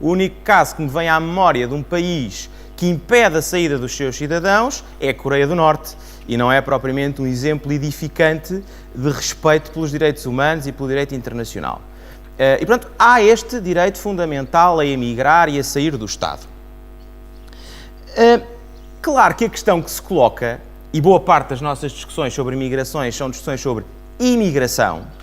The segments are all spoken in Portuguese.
O único caso que me vem à memória de um país que impede a saída dos seus cidadãos é a Coreia do Norte, e não é propriamente um exemplo edificante de respeito pelos direitos humanos e pelo direito internacional. E, portanto, há este direito fundamental a emigrar e a sair do Estado. Claro que a questão que se coloca, e boa parte das nossas discussões sobre imigrações são discussões sobre imigração,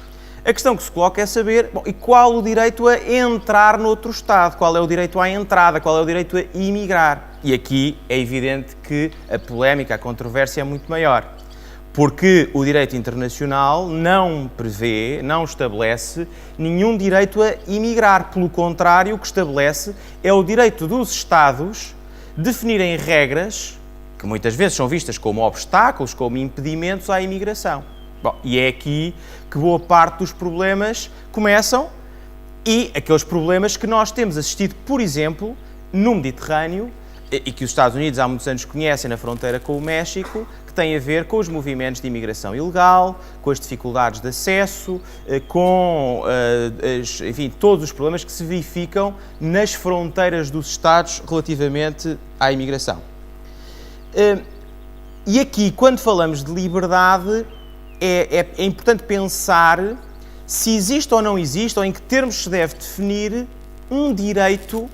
a questão que se coloca é saber, bom, e qual o direito a entrar noutro Estado? Qual é o direito à entrada? Qual é o direito a emigrar? E aqui é evidente que a polémica, a controvérsia é muito maior. Porque o direito internacional não prevê, não estabelece nenhum direito a emigrar. Pelo contrário, o que estabelece é o direito dos Estados definirem regras que muitas vezes são vistas como obstáculos, como impedimentos à imigração. Bom, e é aqui que boa parte dos problemas começam, e aqueles problemas que nós temos assistido, por exemplo, no Mediterrâneo, e que os Estados Unidos há muitos anos conhecem na fronteira com o México, que tem a ver com os movimentos de imigração ilegal, com as dificuldades de acesso, com, enfim, todos os problemas que se verificam nas fronteiras dos Estados relativamente à imigração. E aqui, quando falamos de liberdade, é importante pensar se existe ou não existe, ou em que termos se deve definir um direito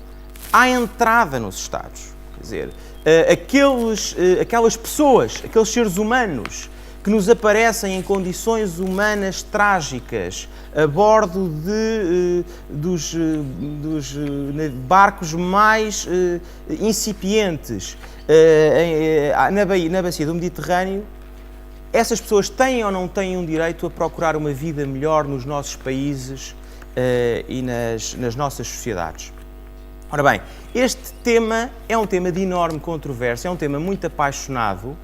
à entrada nos Estados. Quer dizer, aquelas pessoas, aqueles seres humanos que nos aparecem em condições humanas trágicas a bordo dos barcos mais incipientes na bacia do Mediterrâneo, essas pessoas têm ou não têm um direito a procurar uma vida melhor nos nossos países e nas nossas sociedades? Ora bem, este tema é um tema de enorme controvérsia, é um tema muito apaixonado,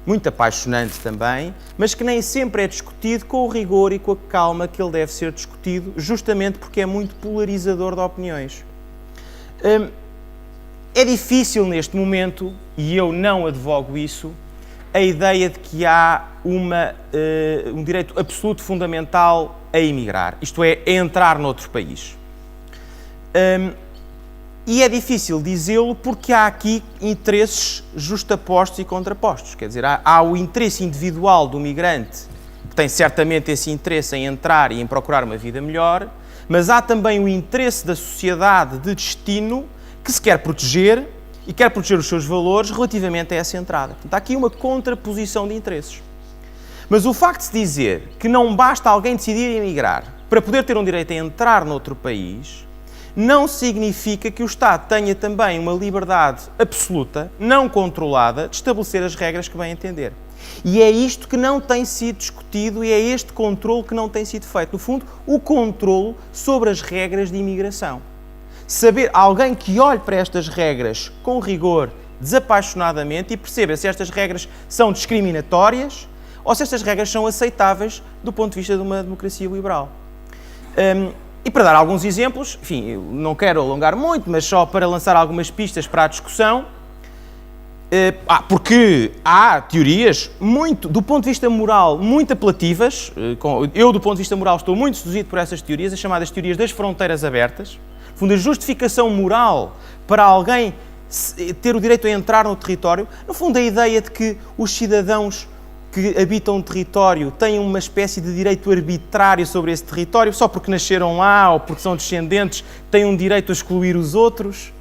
muito apaixonante também, mas que nem sempre é discutido com o rigor e com a calma que ele deve ser discutido, justamente porque é muito polarizador de opiniões. É difícil neste momento, e eu não advogo isso, a ideia de que há um direito absoluto fundamental a emigrar, isto é, a entrar noutro país. E é difícil dizê-lo porque há aqui interesses justapostos e contrapostos. Quer dizer, há o interesse individual do migrante, que tem certamente esse interesse em entrar e em procurar uma vida melhor, mas há também o interesse da sociedade de destino que se quer proteger e quer proteger os seus valores relativamente a essa entrada. Portanto, há aqui uma contraposição de interesses. Mas o facto de se dizer que não basta alguém decidir emigrar para poder ter um direito a entrar noutro país, não significa que o Estado tenha também uma liberdade absoluta, não controlada, de estabelecer as regras que bem entender. E é isto que não tem sido discutido e é este controle que não tem sido feito. No fundo, o controle sobre as regras de imigração. Saber, alguém que olhe para estas regras com rigor, desapaixonadamente, e perceba se estas regras são discriminatórias ou se estas regras são aceitáveis do ponto de vista de uma democracia liberal. E para dar alguns exemplos, enfim, eu não quero alongar muito, mas só para lançar algumas pistas para a discussão, porque há teorias, do ponto de vista moral, muito apelativas. Eu, do ponto de vista moral, estou muito seduzido por essas teorias, as chamadas teorias das fronteiras abertas. No fundo, a justificação moral para alguém ter o direito a entrar no território, no fundo, a ideia de que os cidadãos que habitam um território têm uma espécie de direito arbitrário sobre esse território, só porque nasceram lá ou porque são descendentes, têm um direito a excluir os outros,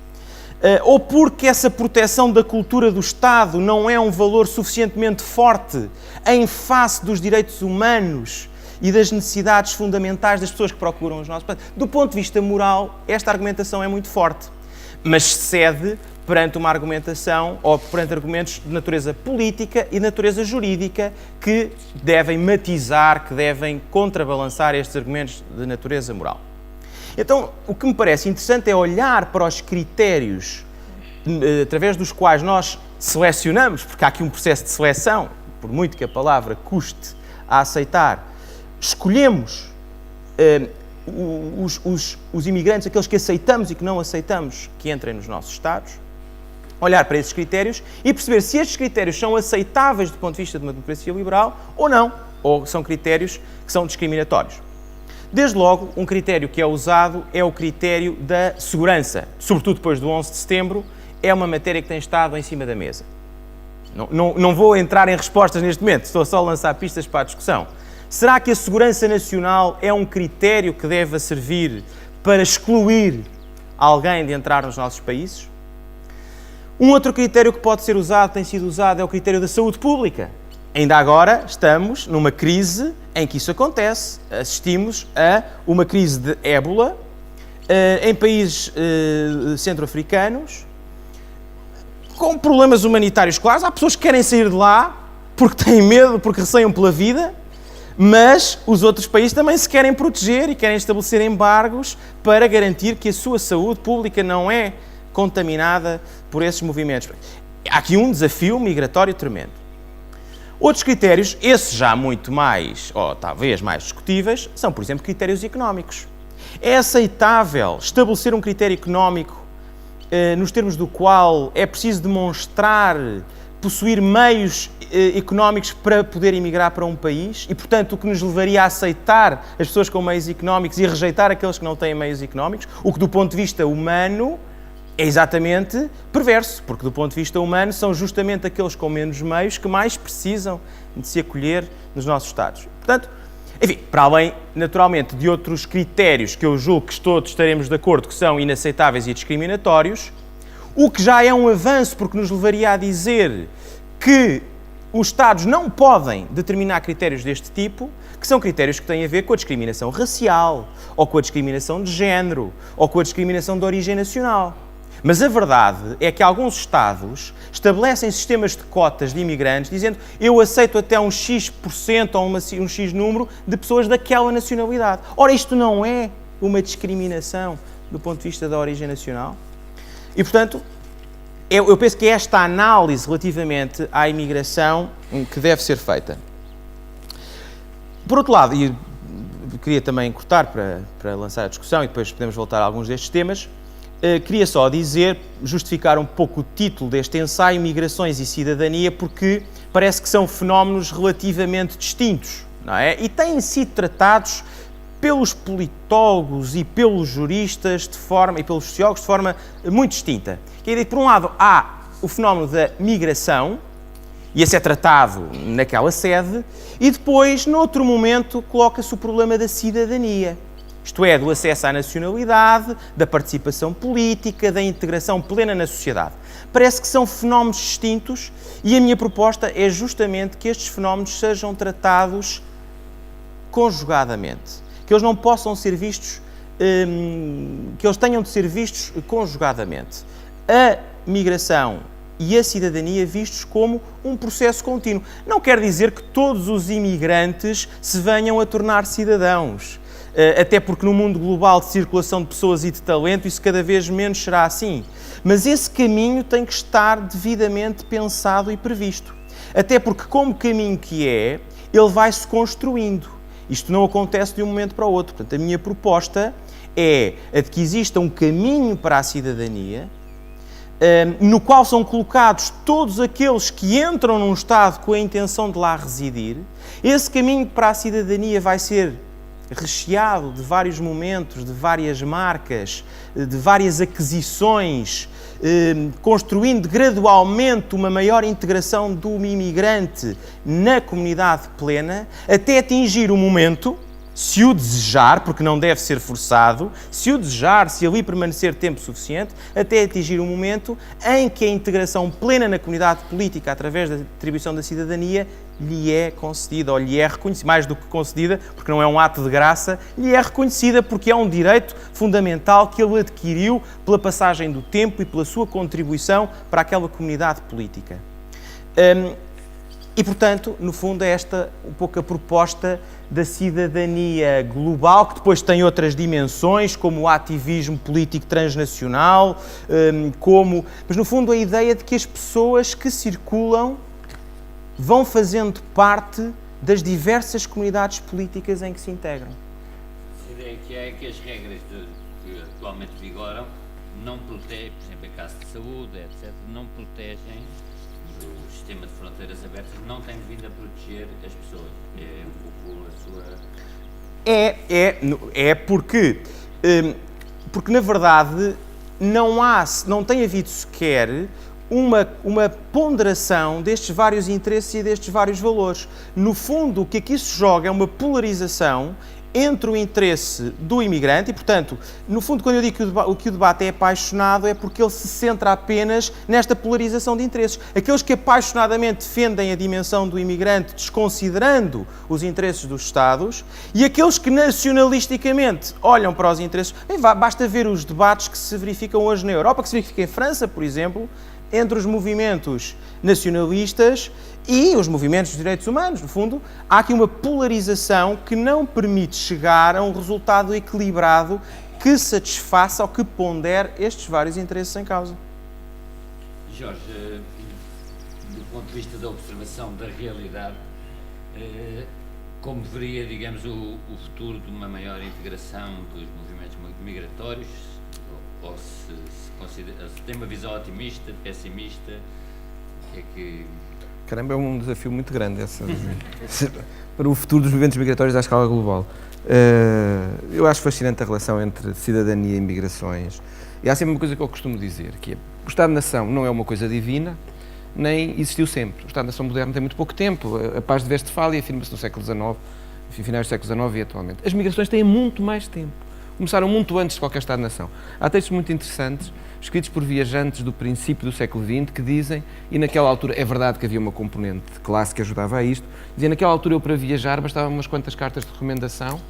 ou porque essa proteção da cultura do Estado não é um valor suficientemente forte em face dos direitos humanos e das necessidades fundamentais das pessoas que procuram os nossos... Do ponto de vista moral, esta argumentação é muito forte, mas cede perante uma argumentação ou perante argumentos de natureza política e de natureza jurídica que devem matizar, que devem contrabalançar estes argumentos de natureza moral. Então, o que me parece interessante é olhar para os critérios através dos quais nós selecionamos, porque há aqui um processo de seleção, por muito que a palavra custe a aceitar, escolhemos os imigrantes, aqueles que aceitamos e que não aceitamos que entrem nos nossos Estados, olhar para esses critérios e perceber se estes critérios são aceitáveis do ponto de vista de uma democracia liberal ou não, ou são critérios que são discriminatórios. Desde logo, um critério que é usado é o critério da segurança. Sobretudo depois do 11 de setembro, é uma matéria que tem estado em cima da mesa. Não vou entrar em respostas neste momento, estou só a lançar pistas para a discussão. Será que a segurança nacional é um critério que deve servir para excluir alguém de entrar nos nossos países? Um outro critério que pode ser usado, tem sido usado, é o critério da saúde pública. Ainda agora estamos numa crise em que isso acontece. Assistimos a uma crise de ébola em países centro-africanos, com problemas humanitários claros. Há pessoas que querem sair de lá porque têm medo, porque receiam pela vida, mas os outros países também se querem proteger e querem estabelecer embargos para garantir que a sua saúde pública não é contaminada por esses movimentos. Há aqui um desafio migratório tremendo. Outros critérios, esses já muito mais, ou talvez mais discutíveis, são, por exemplo, critérios económicos. É aceitável estabelecer um critério económico nos termos do qual é preciso demonstrar possuir meios económicos para poder emigrar para um país e, portanto, o que nos levaria a aceitar as pessoas com meios económicos e a rejeitar aqueles que não têm meios económicos, o que do ponto de vista humano é exatamente perverso, porque do ponto de vista humano são justamente aqueles com menos meios que mais precisam de se acolher nos nossos Estados. Portanto, enfim, para além, naturalmente, de outros critérios que eu julgo que todos estaremos de acordo que são inaceitáveis e discriminatórios, o que já é um avanço porque nos levaria a dizer que os Estados não podem determinar critérios deste tipo, que são critérios que têm a ver com a discriminação racial, ou com a discriminação de género, ou com a discriminação de origem nacional. Mas a verdade é que alguns Estados estabelecem sistemas de cotas de imigrantes, dizendo eu aceito até um X% ou um X número de pessoas daquela nacionalidade. Ora, isto não é uma discriminação do ponto de vista da origem nacional? E, portanto, eu penso que é esta análise relativamente à imigração que deve ser feita. Por outro lado, e queria também cortar para lançar a discussão e depois podemos voltar a alguns destes temas, queria só dizer, justificar um pouco o título deste ensaio, Migrações e Cidadania, porque parece que são fenómenos relativamente distintos, não é? E têm sido tratados pelos politólogos e pelos juristas e pelos sociólogos de forma muito distinta. Quer dizer, por um lado, há o fenómeno da migração, e esse é tratado naquela sede, e depois, noutro momento, coloca-se o problema da cidadania. Isto é, do acesso à nacionalidade, da participação política, da integração plena na sociedade. Parece que são fenómenos distintos e a minha proposta é justamente que estes fenómenos sejam tratados conjugadamente. Que eles não possam ser vistos, que eles tenham de ser vistos conjugadamente. A migração e a cidadania vistos como um processo contínuo. Não quer dizer que todos os imigrantes se venham a tornar cidadãos. Até porque no mundo global de circulação de pessoas e de talento isso cada vez menos será assim. Mas esse caminho tem que estar devidamente pensado e previsto. Até porque, como caminho que é, ele vai-se construindo. Isto não acontece de um momento para o outro. Portanto, a minha proposta é a de que exista um caminho para a cidadania, no qual são colocados todos aqueles que entram num Estado com a intenção de lá residir. Esse caminho para a cidadania vai ser recheado de vários momentos, de várias marcas, de várias aquisições, construindo gradualmente uma maior integração do imigrante na comunidade plena, até atingir o momento, se o desejar, porque não deve ser forçado, se o desejar, se ali permanecer tempo suficiente, até atingir o momento em que a integração plena na comunidade política, através da atribuição da cidadania, lhe é concedida, ou lhe é reconhecida, mais do que concedida, porque não é um ato de graça, lhe é reconhecida porque é um direito fundamental que ele adquiriu pela passagem do tempo e pela sua contribuição para aquela comunidade política. E, portanto, no fundo, é esta um pouco a proposta da cidadania global, que depois tem outras dimensões, como o ativismo político transnacional, mas, no fundo, a ideia de que as pessoas que circulam vão fazendo parte das diversas comunidades políticas em que se integram. A ideia que é que as regras que atualmente vigoram não protegem, por exemplo, em caso de saúde, etc., não protegem. O sistema de fronteiras abertas não tem vindo a proteger as pessoas. É um pouco a sua... É porque na verdade não tem havido sequer uma ponderação destes vários interesses e destes vários valores. No fundo, o que aqui se joga é uma polarização entre o interesse do imigrante e, portanto, no fundo, quando eu digo que o debate é apaixonado, é porque ele se centra apenas nesta polarização de interesses. Aqueles que apaixonadamente defendem a dimensão do imigrante, desconsiderando os interesses dos Estados, e aqueles que nacionalisticamente olham para os interesses. Bem, basta ver os debates que se verificam hoje na Europa, que se verificam em França, por exemplo, entre os movimentos nacionalistas e os movimentos de direitos humanos. No fundo, há aqui uma polarização que não permite chegar a um resultado equilibrado que satisfaça ou que pondere estes vários interesses em causa. Jorge, do ponto de vista da observação da realidade, como veria, digamos, o futuro de uma maior integração dos movimentos migratórios? Ou se tem uma visão otimista, pessimista? O que é que... Caramba, é um desafio muito grande para o futuro dos movimentos migratórios à escala global. Eu acho fascinante a relação entre cidadania e migrações. E há sempre uma coisa que eu costumo dizer, que é, o Estado-nação não é uma coisa divina, nem existiu sempre. O Estado-nação moderno tem muito pouco tempo. A paz de Westfália afirma-se no século XIX, finais do século XIX e atualmente. As migrações têm muito mais tempo. Começaram muito antes de qualquer Estado-nação. Há textos muito interessantes, escritos por viajantes do princípio do século XX, que dizem, e naquela altura, é verdade que havia uma componente de classe que ajudava a isto, dizia, naquela altura eu para viajar bastava umas quantas cartas de recomendação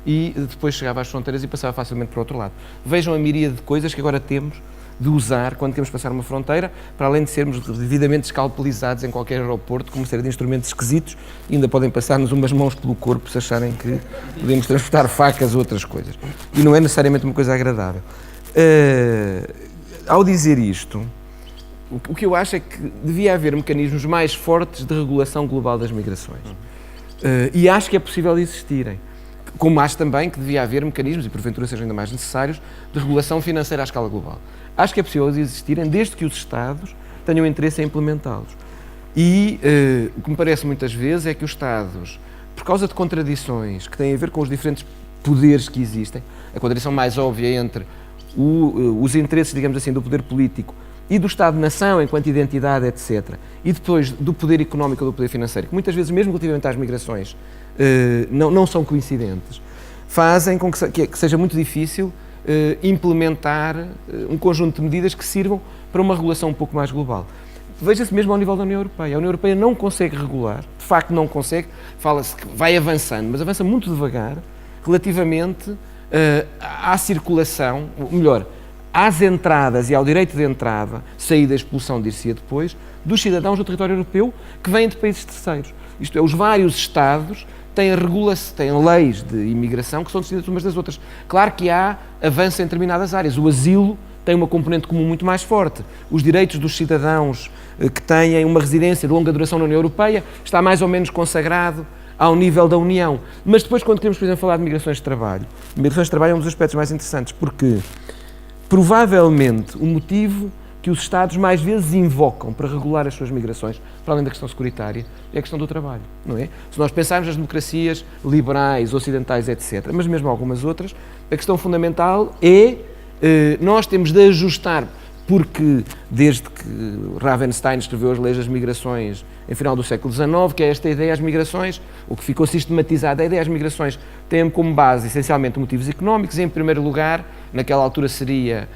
e depois chegava às fronteiras e passava facilmente para o outro lado. Vejam a miríade de coisas que agora temos de usar quando queremos passar uma fronteira, para além de sermos devidamente escalpelizados em qualquer aeroporto, com uma série de instrumentos esquisitos, ainda podem passar-nos umas mãos pelo corpo se acharem que podemos transportar facas ou outras coisas. E não é necessariamente uma coisa agradável. Ao dizer isto, o que eu acho é que devia haver mecanismos mais fortes de regulação global das migrações. E acho que é possível existirem. Como acho também que devia haver mecanismos, e porventura sejam ainda mais necessários, de regulação financeira à escala global. Acho que é possível existirem desde que os Estados tenham interesse em implementá-los. E o que me parece muitas vezes é que os Estados, por causa de contradições que têm a ver com os diferentes poderes que existem, a contradição mais óbvia entre os interesses, digamos assim, do poder político e do Estado-nação enquanto identidade, etc., e depois do poder económico ou do poder financeiro, que muitas vezes, mesmo relativamente às migrações, não são coincidentes, fazem com que seja muito difícil implementar um conjunto de medidas que sirvam para uma regulação um pouco mais global. Veja-se mesmo ao nível da União Europeia. A União Europeia não consegue regular, de facto não consegue, fala-se que vai avançando, mas avança muito devagar relativamente à circulação, ou melhor, às entradas e ao direito de entrada, saída e expulsão, dir-se-ia depois, dos cidadãos do território europeu que vêm de países terceiros. Isto é, os vários Estados têm leis de imigração que são distintas umas das outras. Claro que há avanço em determinadas áreas. O asilo tem uma componente comum muito mais forte. Os direitos dos cidadãos que têm uma residência de longa duração na União Europeia está mais ou menos consagrado ao nível da União. Mas depois, quando queremos, por exemplo, falar de migrações de trabalho é um dos aspectos mais interessantes, porque provavelmente o motivo que os Estados mais vezes invocam para regular as suas migrações, para além da questão securitária, é a questão do trabalho, não é? Se nós pensarmos nas democracias liberais, ocidentais, etc., mas mesmo algumas outras, a questão fundamental é nós temos de ajustar, porque desde que Ravenstein escreveu as leis das migrações em final do século XIX, que é esta ideia, as migrações, o que ficou sistematizado, a ideia, as migrações têm como base essencialmente motivos económicos, e em primeiro lugar, naquela altura seria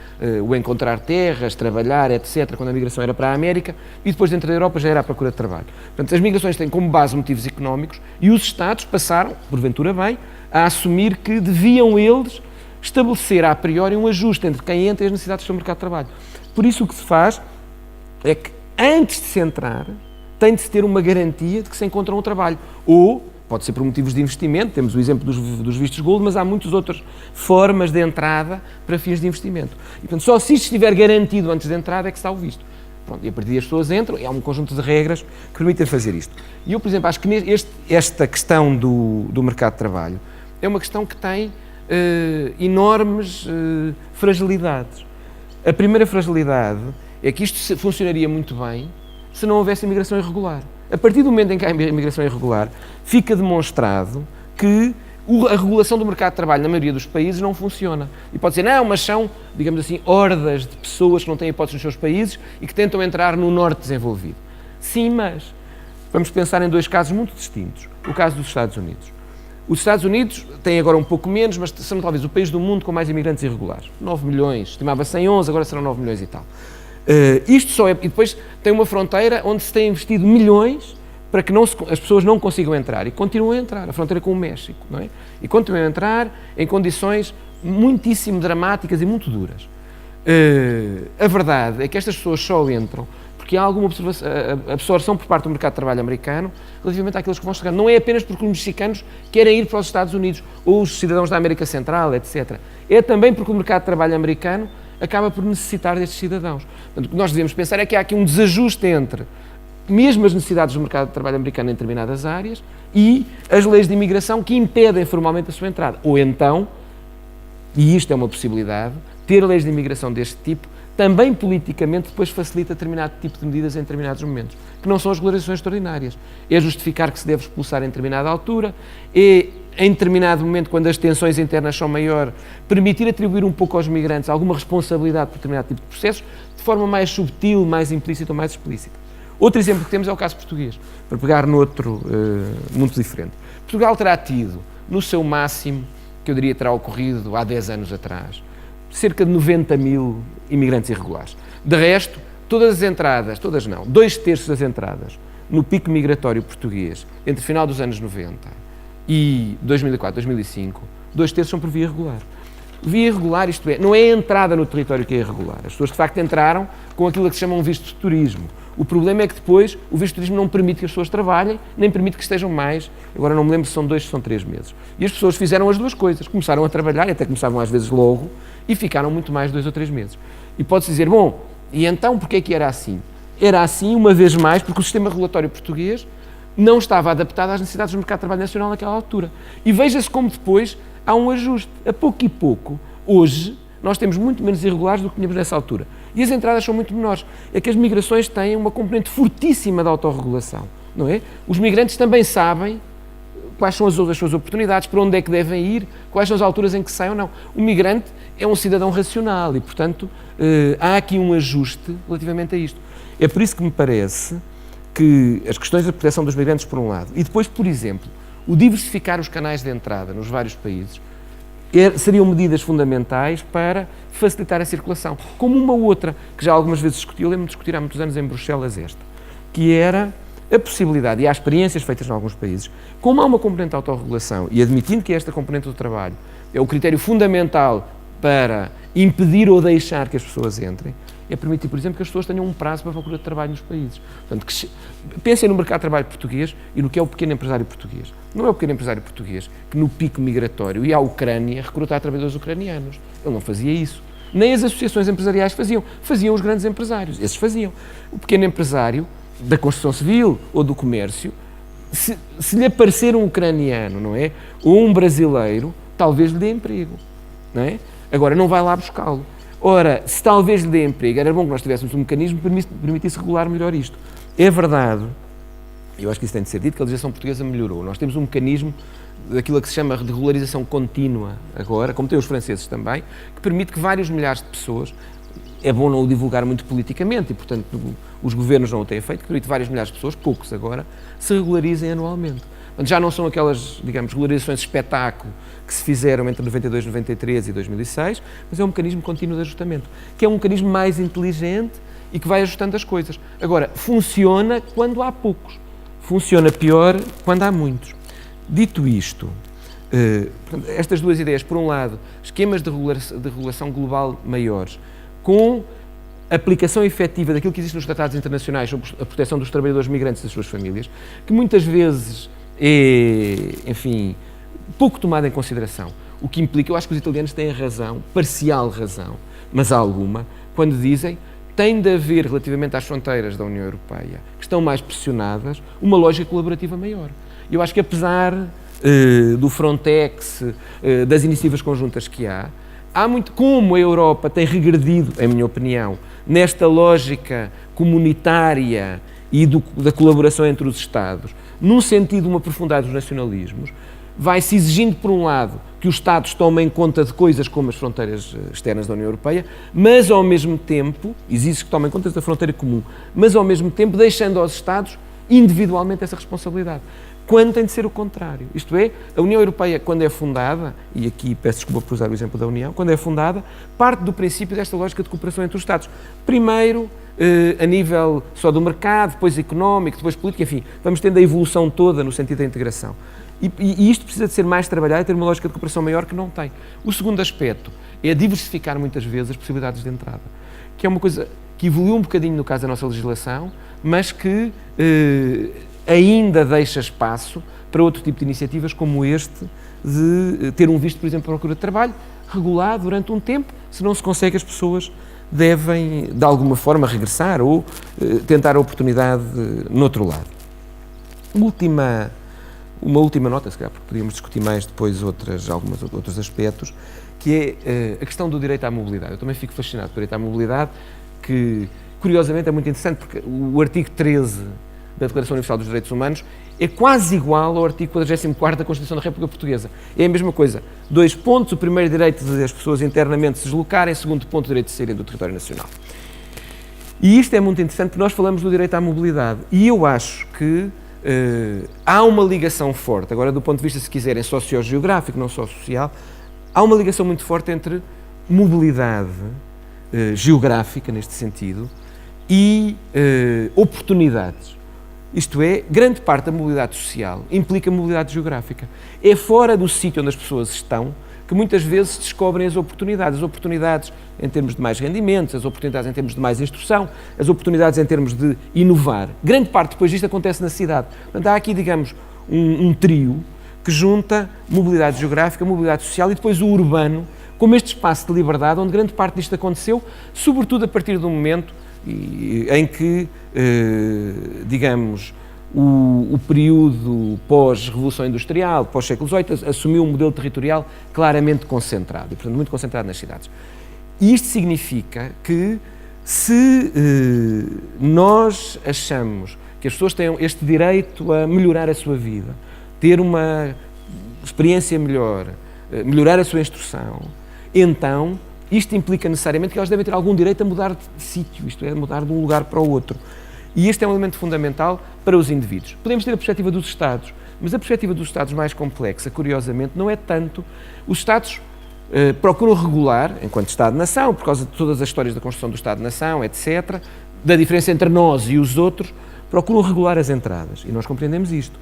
o encontrar terras, trabalhar, etc., quando a migração era para a América, e depois dentro da Europa já era a procura de trabalho. Portanto, as migrações têm como base motivos económicos, e os Estados passaram, porventura bem, a assumir que deviam eles estabelecer a priori um ajuste entre quem entra e as necessidades do seu mercado de trabalho. Por isso o que se faz é que, antes de se entrar, tem de se ter uma garantia de que se encontra um trabalho. Ou, pode ser por motivos de investimento, temos o exemplo dos vistos gold, mas há muitas outras formas de entrada para fins de investimento. E, portanto, só se isto estiver garantido antes de entrada é que está o visto. Pronto, e a partir daí as pessoas entram, e há um conjunto de regras que permitem fazer isto. E eu, por exemplo, acho que esta questão do mercado de trabalho é uma questão que tem enormes fragilidades. A primeira fragilidade é que isto funcionaria muito bem se não houvesse imigração irregular. A partir do momento em que há imigração irregular, fica demonstrado que A regulação do mercado de trabalho na maioria dos países não funciona. E pode dizer, não, mas são, digamos assim, hordas de pessoas que não têm hipótese nos seus países e que tentam entrar no norte desenvolvido. Sim, mas vamos pensar em dois casos muito distintos. O caso dos Estados Unidos. Os Estados Unidos têm agora um pouco menos, mas são talvez o país do mundo com mais imigrantes irregulares. 9 milhões, estimava-se em 11, agora serão 9 milhões e tal. Isto só é... E depois tem uma fronteira onde se tem investido milhões para que as pessoas não consigam entrar, e continuam a entrar, a fronteira com o México, não é? E continuam a entrar em condições muitíssimo dramáticas e muito duras. A verdade é que estas pessoas só entram porque há alguma absorção por parte do mercado de trabalho americano relativamente àqueles que vão chegar. Não é apenas porque os mexicanos querem ir para os Estados Unidos, ou os cidadãos da América Central, etc. É também porque o mercado de trabalho americano acaba por necessitar destes cidadãos. Portanto, o que nós devemos pensar é que há aqui um desajuste entre mesmo as necessidades do mercado de trabalho americano em determinadas áreas e as leis de imigração que impedem formalmente a sua entrada. Ou então, e isto é uma possibilidade, ter leis de imigração deste tipo também politicamente depois facilita determinado tipo de medidas em determinados momentos, que não são as regularizações extraordinárias. É justificar que se deve expulsar em determinada altura, é em determinado momento, quando as tensões internas são maiores, permitir atribuir um pouco aos migrantes alguma responsabilidade por determinado tipo de processos, de forma mais subtil, mais implícita ou mais explícita. Outro exemplo que temos é o caso português, para pegar noutro muito diferente. Portugal terá tido, no seu máximo, que eu diria terá ocorrido há 10 anos atrás, cerca de 90 mil imigrantes irregulares. De resto, todas as entradas, todas não, 2/3 das entradas no pico migratório português, entre o final dos anos 90 e 2004, 2005, 2/3 são por via irregular. Via irregular, isto é, não é a entrada no território que é irregular. As pessoas, de facto, entraram com aquilo que se chama um visto de turismo. O problema é que depois o visto de turismo não permite que as pessoas trabalhem, nem permite que estejam mais, agora não me lembro se são 2 ou são 3 meses. E as pessoas fizeram as duas coisas, começaram a trabalhar, e até começavam às vezes logo, e ficaram muito mais 2 ou 3 meses. E pode-se dizer, bom, e então porquê é que era assim? Era assim, uma vez mais, porque o sistema regulatório português não estava adaptado às necessidades do mercado de trabalho nacional naquela altura. E veja-se como depois há um ajuste. A pouco e pouco, hoje, nós temos muito menos irregulares do que tínhamos nessa altura. E as entradas são muito menores. É que as migrações têm uma componente fortíssima de autorregulação, não é? Os migrantes também sabem quais são as suas oportunidades, para onde é que devem ir, quais são as alturas em que saem ou não. O migrante é um cidadão racional e, portanto, há aqui um ajuste relativamente a isto. É por isso que me parece que as questões da proteção dos migrantes, por um lado, e depois, por exemplo, o diversificar os canais de entrada nos vários países, seriam medidas fundamentais para facilitar a circulação. Como uma outra, que já algumas vezes discuti, eu lembro-me de discutir há muitos anos em Bruxelas esta, que era a possibilidade, e há experiências feitas em alguns países, como há uma componente de autorregulação, e admitindo que esta componente do trabalho é o critério fundamental para impedir ou deixar que as pessoas entrem, é permitir, por exemplo, que as pessoas tenham um prazo para a procura de trabalho nos países. Portanto, pensem no mercado de trabalho português e no que é o pequeno empresário português. Não é o pequeno empresário português que, no pico migratório, ia à Ucrânia recrutar trabalhadores ucranianos. Ele não fazia isso. Nem as associações empresariais faziam. Faziam os grandes empresários. Esses faziam. O pequeno empresário da construção civil ou do comércio, se lhe aparecer um ucraniano, não é? Ou um brasileiro, talvez lhe dê emprego, não é? Agora, não vai lá buscá-lo. Ora, se talvez lhe dê emprego, era bom que nós tivéssemos um mecanismo que permitisse regular melhor isto. É verdade, eu acho que isso tem de ser dito, que a legislação portuguesa melhorou. Nós temos um mecanismo daquilo que se chama de regularização contínua agora, como tem os franceses também, que permite que vários milhares de pessoas, é bom não o divulgar muito politicamente e, portanto, os governos não o têm feito, que permite vários milhares de pessoas, poucos agora, se regularizem anualmente. Portanto, já não são aquelas, digamos, regularizações de espetáculo que se fizeram entre 92, 93 e 2006, mas é um mecanismo contínuo de ajustamento, que é um mecanismo mais inteligente e que vai ajustando as coisas. Agora, funciona quando há poucos, funciona pior quando há muitos. Dito isto, estas duas ideias, por um lado, esquemas de regulação global maiores, com aplicação efetiva daquilo que existe nos tratados internacionais sobre a proteção dos trabalhadores migrantes e das suas famílias, que muitas vezes é, enfim, pouco tomada em consideração. O que implica, eu acho que os italianos têm razão, parcial razão, mas há alguma, quando dizem tem de haver, relativamente às fronteiras da União Europeia, que estão mais pressionadas, uma lógica colaborativa maior. Eu acho que apesar do Frontex, das iniciativas conjuntas que há muito, como a Europa tem regredido, em minha opinião, nesta lógica comunitária e da colaboração entre os Estados, num sentido de uma aprofundar dos nacionalismos, vai-se exigindo, por um lado, que os Estados tomem conta de coisas como as fronteiras externas da União Europeia, mas ao mesmo tempo, exige que tomem conta da fronteira comum, mas ao mesmo tempo deixando aos Estados individualmente essa responsabilidade. Quando tem de ser o contrário. Isto é, a União Europeia, quando é fundada, e aqui peço desculpa por usar o exemplo da União, quando é fundada, parte do princípio desta lógica de cooperação entre os Estados. Primeiro, a nível só do mercado, depois económico, depois político, enfim, vamos tendo a evolução toda no sentido da integração. E isto precisa de ser mais trabalhado e ter uma lógica de cooperação maior que não tem. O segundo aspecto é diversificar muitas vezes as possibilidades de entrada, que é uma coisa que evoluiu um bocadinho no caso da nossa legislação, mas que ainda deixa espaço para outro tipo de iniciativas como este, de ter um visto, por exemplo, de procura de trabalho, regulado durante um tempo. Se não se consegue, as pessoas devem, de alguma forma, regressar ou tentar a oportunidade no outro lado. Uma última nota, se calhar, porque podíamos discutir mais depois alguns outros aspectos, que é a questão do direito à mobilidade. Eu também fico fascinado pelo direito à mobilidade, que, curiosamente, é muito interessante, porque o artigo 13 da Declaração Universal dos Direitos Humanos é quase igual ao artigo 44º da Constituição da República Portuguesa. É a mesma coisa. 2 pontos, o primeiro direito das pessoas internamente se deslocarem, segundo ponto, o direito de saírem do território nacional. E isto é muito interessante, porque nós falamos do direito à mobilidade. E eu acho que há uma ligação forte, agora do ponto de vista, se quiserem, sociogeográfico, não só social, há uma ligação muito forte entre mobilidade geográfica, neste sentido, e oportunidades. Isto é, grande parte da mobilidade social implica mobilidade geográfica. É fora do sítio onde as pessoas estão que muitas vezes descobrem as oportunidades em termos de mais rendimentos, as oportunidades em termos de mais instrução, as oportunidades em termos de inovar. Grande parte depois disto acontece na cidade. Portanto, há aqui, digamos, um trio que junta mobilidade geográfica, mobilidade social e depois o urbano, como este espaço de liberdade, onde grande parte disto aconteceu, sobretudo a partir do momento em que, digamos, o período pós-Revolução Industrial, pós-século XVIII, assumiu um modelo territorial claramente concentrado, e, portanto, muito concentrado nas cidades. E isto significa que, se nós achamos que as pessoas têm este direito a melhorar a sua vida, ter uma experiência melhor, melhorar a sua instrução, então isto implica necessariamente que elas devem ter algum direito a mudar de sítio, isto é, mudar de um lugar para o outro. E este é um elemento fundamental para os indivíduos. Podemos ter a perspectiva dos Estados, mas a perspectiva dos Estados mais complexa, curiosamente, não é tanto. Os Estados procuram regular, enquanto Estado-nação, por causa de todas as histórias da construção do Estado-nação, etc., da diferença entre nós e os outros, procuram regular as entradas. E nós compreendemos isto.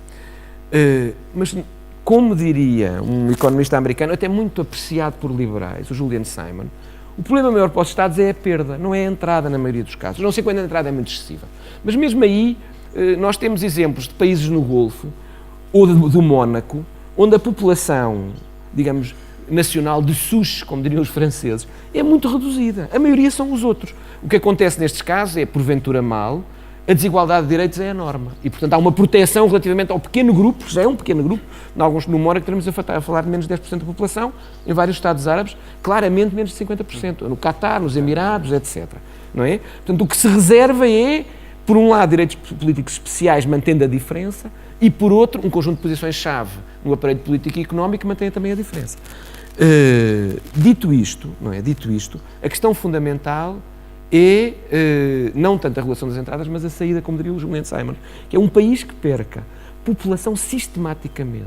Mas, como diria um economista americano, até muito apreciado por liberais, o Julian Simon, o problema maior para os Estados é a perda, não é a entrada na maioria dos casos. Não sei quando a entrada é muito excessiva. Mas mesmo aí, nós temos exemplos de países no Golfo, ou do Mónaco, onde a população, digamos, nacional de souche, como diriam os franceses, é muito reduzida. A maioria são os outros. O que acontece nestes casos é, porventura mal, a desigualdade de direitos é enorme. E, portanto, há uma proteção relativamente ao pequeno grupo, já é um pequeno grupo, em alguns no Mónaco teremos a falar de menos de 10% da população, em vários Estados árabes, claramente menos de 50%, no Catar, nos Emirados, etc. Não é? Portanto, o que se reserva é, por um lado, direitos políticos especiais, mantendo a diferença, e, por outro, um conjunto de posições-chave no aparelho político e económico que mantém também a diferença. Dito isto, não é? Dito isto, a questão fundamental é não tanto a regulação das entradas, mas a saída, como diria o Julian Simon, que é um país que perca população sistematicamente,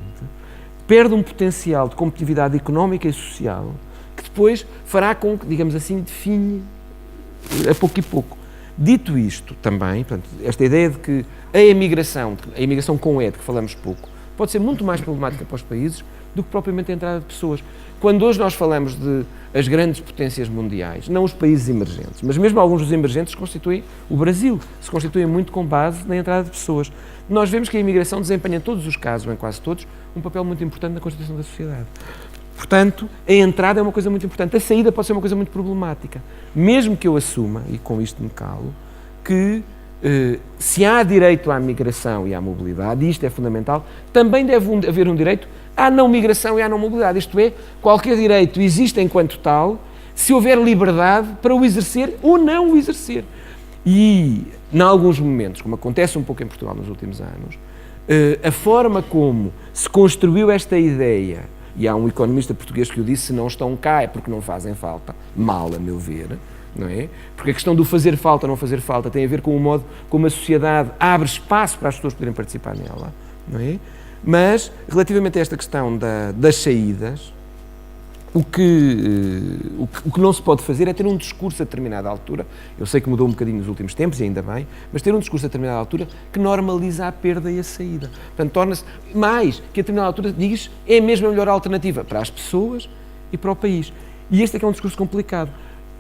perde um potencial de competitividade económica e social, que depois fará com que, digamos assim, define a pouco e pouco. Dito isto também, portanto, esta ideia de que a imigração com E, de que falamos pouco, pode ser muito mais problemática para os países do que propriamente a entrada de pessoas. Quando hoje nós falamos de as grandes potências mundiais, não os países emergentes, mas mesmo alguns dos emergentes constituem, o Brasil se constituem muito com base na entrada de pessoas. Nós vemos que a imigração desempenha em todos os casos, ou em quase todos, um papel muito importante na constituição da sociedade. Portanto, a entrada é uma coisa muito importante, a saída pode ser uma coisa muito problemática. Mesmo que eu assuma, e com isto me calo, que se há direito à migração e à mobilidade, e isto é fundamental, também deve haver um direito à não migração e à não mobilidade. Isto é, qualquer direito existe enquanto tal, se houver liberdade para o exercer ou não o exercer. E, em alguns momentos, como acontece um pouco em Portugal nos últimos anos, A forma como se construiu esta ideia, e há um economista português que o disse, se não estão cá é porque não fazem falta, mal a meu ver, não é? Porque a questão do fazer falta ou não fazer falta tem a ver com o modo como a sociedade abre espaço para as pessoas poderem participar nela, não é? Mas, relativamente a esta questão das saídas, o que não se pode fazer é ter um discurso a determinada altura, eu sei que mudou um bocadinho nos últimos tempos, e ainda bem, mas ter um discurso a determinada altura que normaliza a perda e a saída. Portanto, torna-se mais que a determinada altura diz é mesmo a melhor alternativa para as pessoas e para o país. E este é que é um discurso complicado.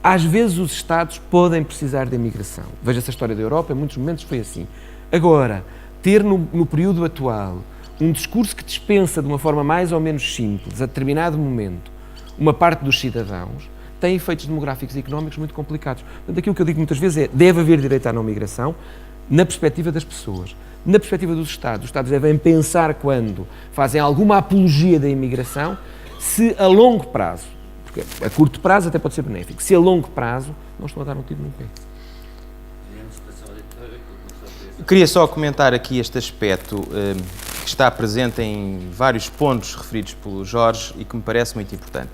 Às vezes os Estados podem precisar de imigração. Veja-se a história da Europa, em muitos momentos foi assim. Agora, ter no período atual um discurso que dispensa de uma forma mais ou menos simples, a determinado momento, uma parte dos cidadãos, tem efeitos demográficos e económicos muito complicados. Portanto, aquilo que eu digo muitas vezes é, deve haver direito à não migração na perspectiva das pessoas. Na perspectiva dos Estados, os Estados devem pensar quando fazem alguma apologia da imigração, se a longo prazo, porque a curto prazo até pode ser benéfico, se a longo prazo não estão a dar um tiro no pé. Eu queria só comentar aqui este aspecto que está presente em vários pontos referidos pelo Jorge e que me parece muito importante.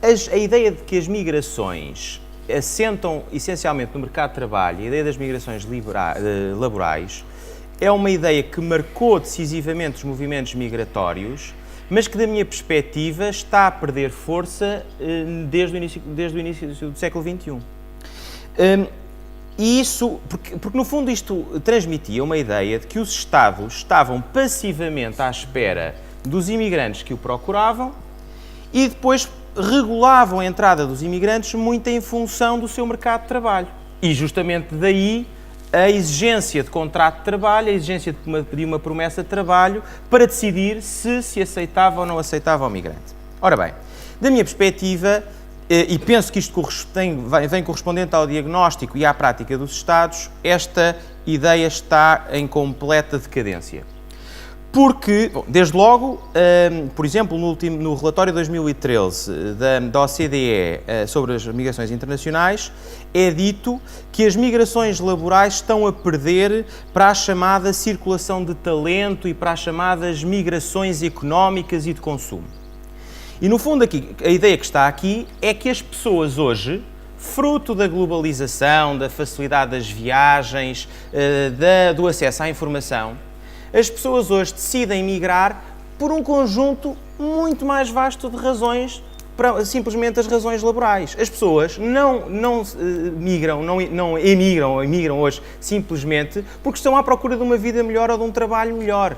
A ideia de que as migrações assentam essencialmente no mercado de trabalho, a ideia das migrações laborais, é uma ideia que marcou decisivamente os movimentos migratórios, mas que, da minha perspectiva, está a perder força desde o início do século XXI. E isso, porque no fundo isto transmitia uma ideia de que os Estados estavam passivamente à espera dos imigrantes que o procuravam e depois regulavam a entrada dos imigrantes muito em função do seu mercado de trabalho. E justamente daí a exigência de contrato de trabalho, a exigência de pedir uma promessa de trabalho para decidir se aceitava ou não aceitava o migrante. Ora bem, da minha perspectiva, e penso que isto vem correspondente ao diagnóstico e à prática dos Estados, esta ideia está em completa decadência. Porque, desde logo, por exemplo, no relatório de 2013 da OCDE sobre as migrações internacionais, é dito que as migrações laborais estão a perder para a chamada circulação de talento e para as chamadas migrações económicas e de consumo. E, no fundo, aqui, a ideia que está aqui é que as pessoas hoje, fruto da globalização, da facilidade das viagens, do acesso à informação, as pessoas hoje decidem migrar por um conjunto muito mais vasto de razões, para simplesmente as razões laborais. As pessoas não emigram hoje simplesmente porque estão à procura de uma vida melhor ou de um trabalho melhor.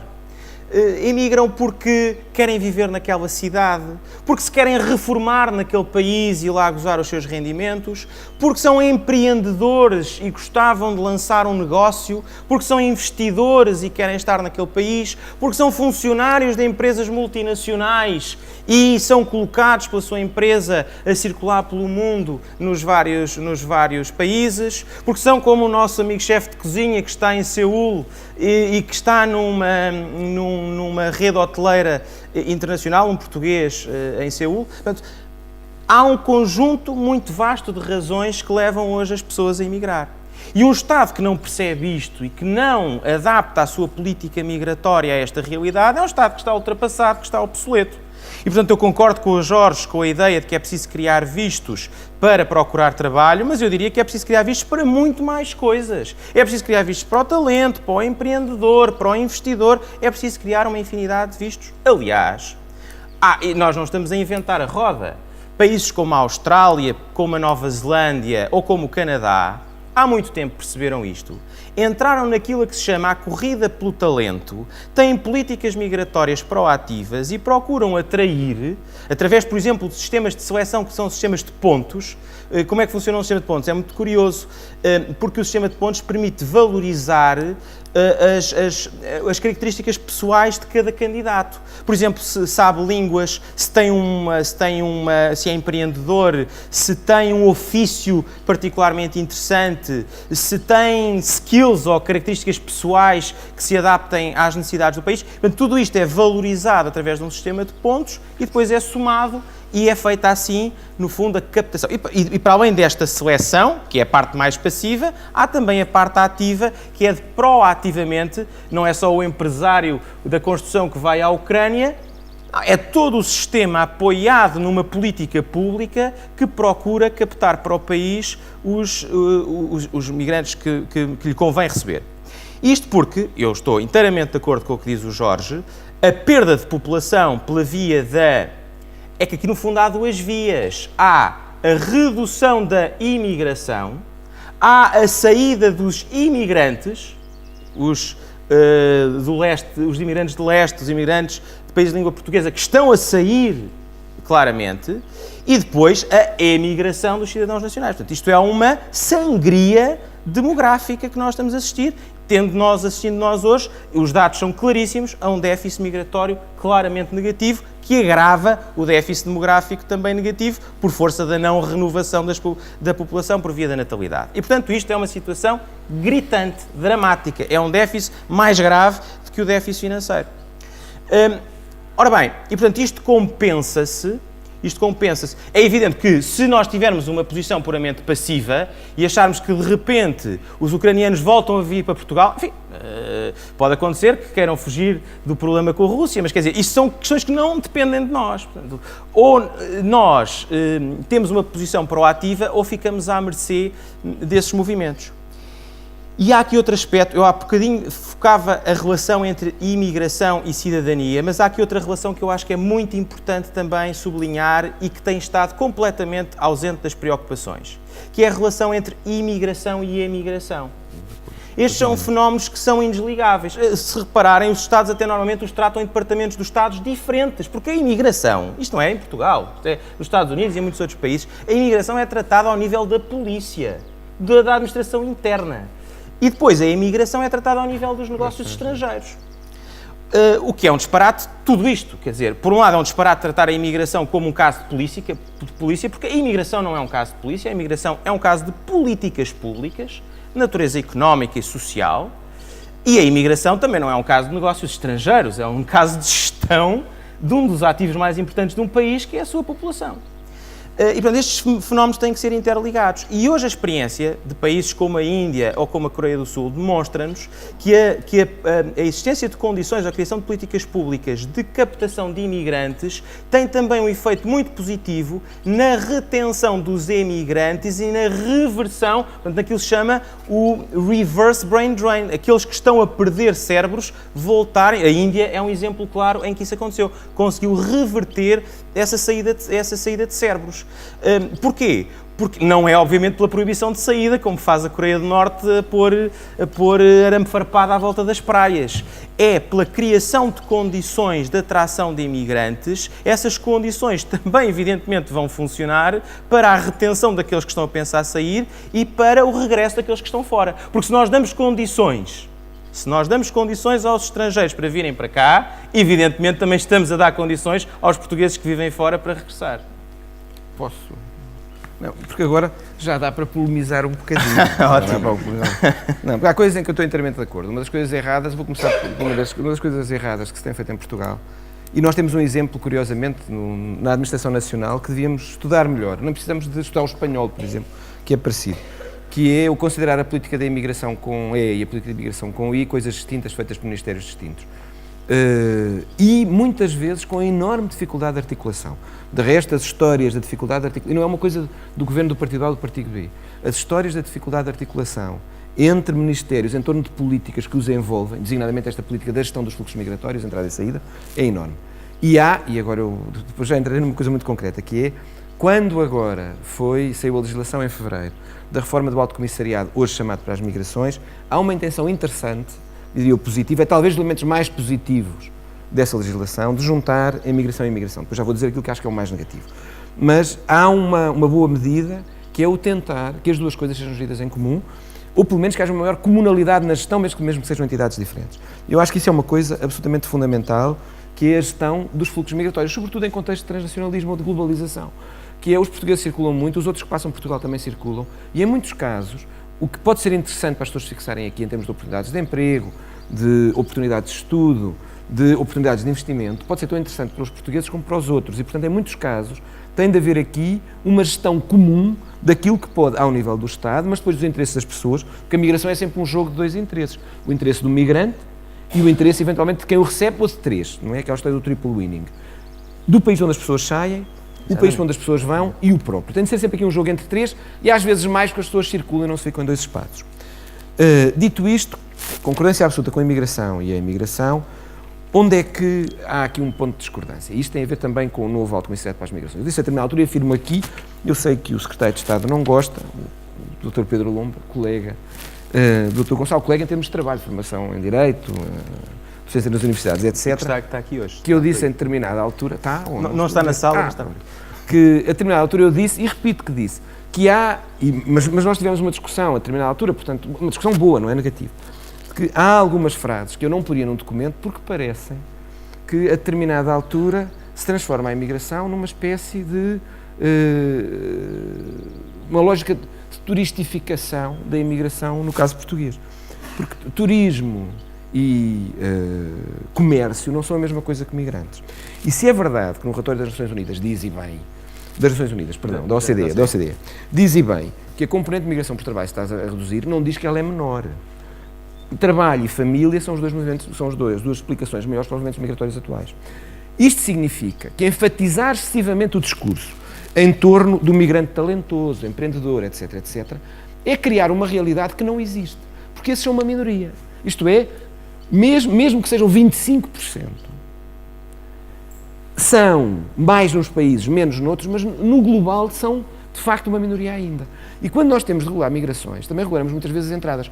Emigram porque querem viver naquela cidade, porque se querem reformar naquele país e lá gozar os seus rendimentos, porque são empreendedores e gostavam de lançar um negócio, porque são investidores e querem estar naquele país, porque são funcionários de empresas multinacionais e são colocados pela sua empresa a circular pelo mundo nos vários países, porque são como o nosso amigo chefe de cozinha que está em Seul e que está numa rede hoteleira internacional, um português em Seul. Portanto, há um conjunto muito vasto de razões que levam hoje as pessoas a emigrar. E um Estado que não percebe isto e que não adapta a sua política migratória a esta realidade é um Estado que está ultrapassado, que está obsoleto. E, portanto, eu concordo com o Jorge, com a ideia de que é preciso criar vistos para procurar trabalho, mas eu diria que é preciso criar vistos para muito mais coisas. É preciso criar vistos para o talento, para o empreendedor, para o investidor, é preciso criar uma infinidade de vistos. Aliás, e nós não estamos a inventar a roda. Países como a Austrália, como a Nova Zelândia ou como o Canadá, há muito tempo perceberam isto. Entraram naquilo que se chama a corrida pelo talento, têm políticas migratórias proativas e procuram atrair, através, por exemplo, de sistemas de seleção que são sistemas de pontos. Como é que funciona um sistema de pontos? É muito curioso, porque o sistema de pontos permite valorizar as características pessoais de cada candidato. Por exemplo, se sabe línguas, se é empreendedor, se tem um ofício particularmente interessante, se tem skills ou características pessoais que se adaptem às necessidades do país. Portanto, tudo isto é valorizado através de um sistema de pontos e depois é somado e é feita assim, no fundo, a captação. E para além desta seleção, que é a parte mais passiva, há também a parte ativa, que é de proativamente, não é só o empresário da construção que vai à Ucrânia, é todo o sistema apoiado numa política pública que procura captar para o país os migrantes que lhe convém receber. Isto porque, eu estou inteiramente de acordo com o que diz o Jorge, a perda de população pela via da... É que aqui no fundo há duas vias. Há a redução da imigração, há a saída dos imigrantes, os do leste, os imigrantes de leste, os imigrantes de países de língua portuguesa que estão a sair claramente, e depois a emigração dos cidadãos nacionais. Portanto, isto é uma sangria demográfica que nós estamos a assistir. Assistindo nós hoje, os dados são claríssimos, a um déficit migratório claramente negativo, que agrava o déficit demográfico também negativo, por força da não renovação da população por via da natalidade. E, portanto, isto é uma situação gritante, dramática. É um déficit mais grave do que o déficit financeiro. Ora bem, e portanto isto compensa-se. É evidente que se nós tivermos uma posição puramente passiva e acharmos que de repente os ucranianos voltam a vir para Portugal, enfim, pode acontecer que queiram fugir do problema com a Rússia, mas quer dizer, isto são questões que não dependem de nós. Portanto, ou nós temos uma posição proativa ou ficamos à mercê desses movimentos. E há aqui outro aspecto, eu há bocadinho focava a relação entre imigração e cidadania, mas há aqui outra relação que eu acho que é muito importante também sublinhar e que tem estado completamente ausente das preocupações, que é a relação entre imigração e emigração. Estes são fenómenos que são indesligáveis. Se repararem, os Estados até normalmente os tratam em departamentos dos Estados diferentes, porque a imigração, isto não é em Portugal, isto é nos Estados Unidos e em muitos outros países, a imigração é tratada ao nível da polícia, da administração interna. E depois a imigração é tratada ao nível dos negócios estrangeiros. O que é um disparate, tudo isto. Quer dizer, por um lado é um disparate tratar a imigração como um caso de polícia, porque a imigração não é um caso de polícia, a imigração é um caso de políticas públicas, de natureza económica e social, e a imigração também não é um caso de negócios estrangeiros, é um caso de gestão de um dos ativos mais importantes de um país, que é a sua população. E, portanto, estes fenómenos têm que ser interligados. E hoje a experiência de países como a Índia ou como a Coreia do Sul demonstra-nos que a existência de condições, a criação de políticas públicas de captação de imigrantes tem também um efeito muito positivo na retenção dos emigrantes e na reversão, portanto, naquilo que se chama o reverse brain drain, aqueles que estão a perder cérebros voltarem. A Índia é um exemplo claro em que isso aconteceu. Conseguiu reverter essa saída de cérebros. Porquê? Porque não é, obviamente, pela proibição de saída, como faz a Coreia do Norte a pôr arame farpado à volta das praias. É pela criação de condições de atração de imigrantes. Essas condições também, evidentemente, vão funcionar para a retenção daqueles que estão a pensar sair e para o regresso daqueles que estão fora. Porque se nós damos condições aos estrangeiros para virem para cá, evidentemente também estamos a dar condições aos portugueses que vivem fora para regressar. Posso? Não, porque agora já dá para polemizar um bocadinho. Ótimo. Não, porque há coisas em que eu estou inteiramente de acordo. Uma das coisas erradas, vou começar por uma das coisas erradas que se tem feito em Portugal, e nós temos um exemplo, curiosamente, na Administração Nacional, que devíamos estudar melhor. Não precisamos de estudar o espanhol, por exemplo, que é parecido, que é o considerar a política da imigração com E e a política de imigração com I coisas distintas, feitas por ministérios distintos. E muitas vezes com enorme dificuldade de articulação. De resto, as histórias da dificuldade de articulação, e não é uma coisa do governo do Partido A ou do Partido B, as histórias da dificuldade de articulação entre ministérios, em torno de políticas que os envolvem, designadamente esta política da gestão dos fluxos migratórios, entrada e saída, é enorme. E agora eu depois já entrarei numa coisa muito concreta, que é, quando agora saiu a legislação em fevereiro, da reforma do Alto Comissariado, hoje chamado para as migrações, há uma intenção interessante, diria eu positiva, é talvez dos elementos mais positivos dessa legislação, de juntar a imigração e a imigração. Depois já vou dizer aquilo que acho que é o mais negativo. Mas há uma boa medida, que é o tentar que as duas coisas sejam geridas em comum, ou pelo menos que haja uma maior comunalidade na gestão, mesmo que sejam entidades diferentes. Eu acho que isso é uma coisa absolutamente fundamental, que é a gestão dos fluxos migratórios, sobretudo em contexto de transnacionalismo ou de globalização, que é os portugueses circulam muito, os outros que passam por Portugal também circulam, e em muitos casos, o que pode ser interessante para as pessoas fixarem aqui em termos de oportunidades de emprego, de oportunidades de estudo, de oportunidades de investimento pode ser tão interessante para os portugueses como para os outros. E, portanto, em muitos casos, tem de haver aqui uma gestão comum daquilo que pode, ao nível do Estado, mas depois dos interesses das pessoas, porque a migração é sempre um jogo de dois interesses. O interesse do migrante e o interesse, eventualmente, de quem o recebe ou de três. Não é aquela história do triple winning. Do país onde as pessoas saem, o país onde as pessoas vão e o próprio. Tem de ser sempre aqui um jogo entre três e, às vezes, mais, porque as pessoas circulam e não se ficam em dois espaços. Dito isto, concordância absoluta com a imigração e a imigração, onde é que há aqui um ponto de discordância? Isto tem a ver também com o novo Alto Comissariado para as Migrações. Eu disse a determinada altura e afirmo aqui, eu sei que o Secretário de Estado não gosta, o Dr. Pedro Lomba, colega, o Dr. Gonçalo, colega em termos de trabalho, formação em Direito, docência nas universidades, etc. Que está aqui hoje. Que eu disse em determinada altura, está ou não está na sala, mas está. Que a determinada altura eu disse, e repito que disse, que há, mas nós tivemos uma discussão a determinada altura, portanto, uma discussão boa, não é negativa, que há algumas frases que eu não poria num documento porque parecem que a determinada altura se transforma a imigração numa espécie de uma lógica de turistificação da imigração no caso português. Porque turismo e comércio não são a mesma coisa que migrantes. E se é verdade que no relatório das Nações Unidas diz e bem, das Nações Unidas, perdão, da OCDE, diz e bem que a componente de migração por trabalho está a reduzir, não diz que ela é menor. Trabalho e família são os dois movimentos, são as duas explicações maiores para os movimentos migratórios atuais. Isto significa que enfatizar excessivamente o discurso em torno do migrante talentoso, empreendedor, etc., etc., é criar uma realidade que não existe, porque esses são uma minoria. Isto é, mesmo que sejam 25%, são mais nos países, menos noutros, mas no global são, de facto, uma minoria ainda. E quando nós temos de regular migrações, também regulamos muitas vezes as entradas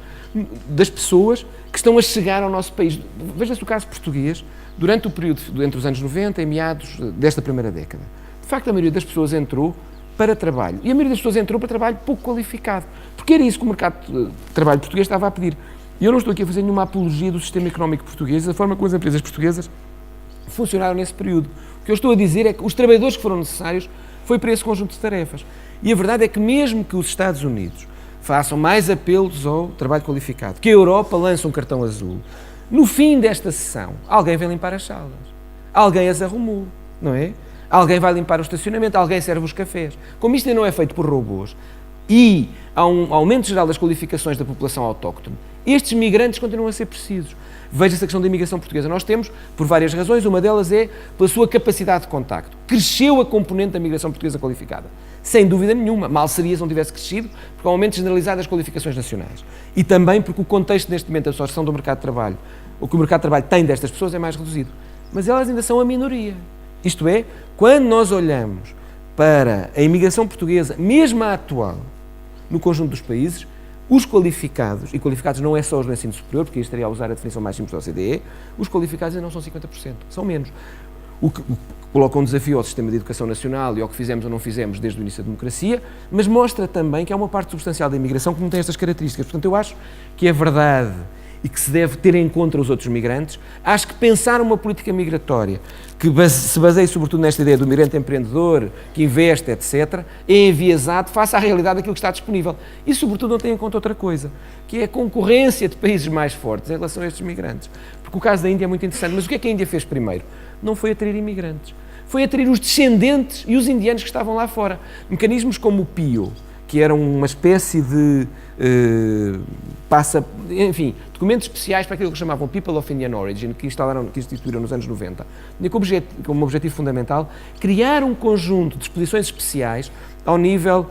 das pessoas que estão a chegar ao nosso país. Veja-se o caso português, durante o período entre os anos 90 e meados desta primeira década. De facto, a maioria das pessoas entrou para trabalho. E a maioria das pessoas entrou para trabalho pouco qualificado. Porque era isso que o mercado de trabalho português estava a pedir. E eu não estou aqui a fazer nenhuma apologia do sistema económico português, da forma como as empresas portuguesas funcionaram nesse período. O que eu estou a dizer é que os trabalhadores que foram necessários foi para esse conjunto de tarefas. E a verdade é que mesmo que os Estados Unidos façam mais apelos ao trabalho qualificado, que a Europa lance um cartão azul, no fim desta sessão, alguém vem limpar as salas, alguém as arrumou, não é? Alguém vai limpar o estacionamento, alguém serve os cafés. Como isto ainda não é feito por robôs e há um aumento geral das qualificações da população autóctone, estes migrantes continuam a ser precisos. Veja-se a questão da imigração portuguesa. Nós temos, por várias razões, uma delas é pela sua capacidade de contacto. Cresceu a componente da migração portuguesa qualificada. Sem dúvida nenhuma. Mal seria se não tivesse crescido, porque há um aumento generalizado das qualificações nacionais. E também porque o contexto, neste momento, da absorção do mercado de trabalho, o que o mercado de trabalho tem destas pessoas é mais reduzido. Mas elas ainda são a minoria. Isto é, quando nós olhamos para a imigração portuguesa, mesmo a atual, no conjunto dos países, os qualificados, e qualificados não é só os do ensino superior, porque aí estaria a usar a definição mais simples da OCDE, os qualificados ainda não são 50%, são menos. O que coloca um desafio ao sistema de educação nacional e ao que fizemos ou não fizemos desde o início da democracia, mas mostra também que há uma parte substancial da imigração que não tem estas características. Portanto, eu acho que é verdade e que se deve ter em conta os outros migrantes. Acho que pensar uma política migratória que se baseie sobretudo nesta ideia do migrante empreendedor, que investe, etc., é enviesado face à realidade daquilo que está disponível. E, sobretudo, não tem em conta outra coisa, que é a concorrência de países mais fortes em relação a estes migrantes. Porque o caso da Índia é muito interessante. Mas o que é que a Índia fez primeiro? Não foi atrair imigrantes. Foi atrair os descendentes e os indianos que estavam lá fora. Mecanismos como o PIO, que eram uma espécie de documentos especiais para aquilo que chamavam People of Indian Origin, que instituíram nos anos 90, e como objetivo fundamental, criar um conjunto de disposições especiais ao nível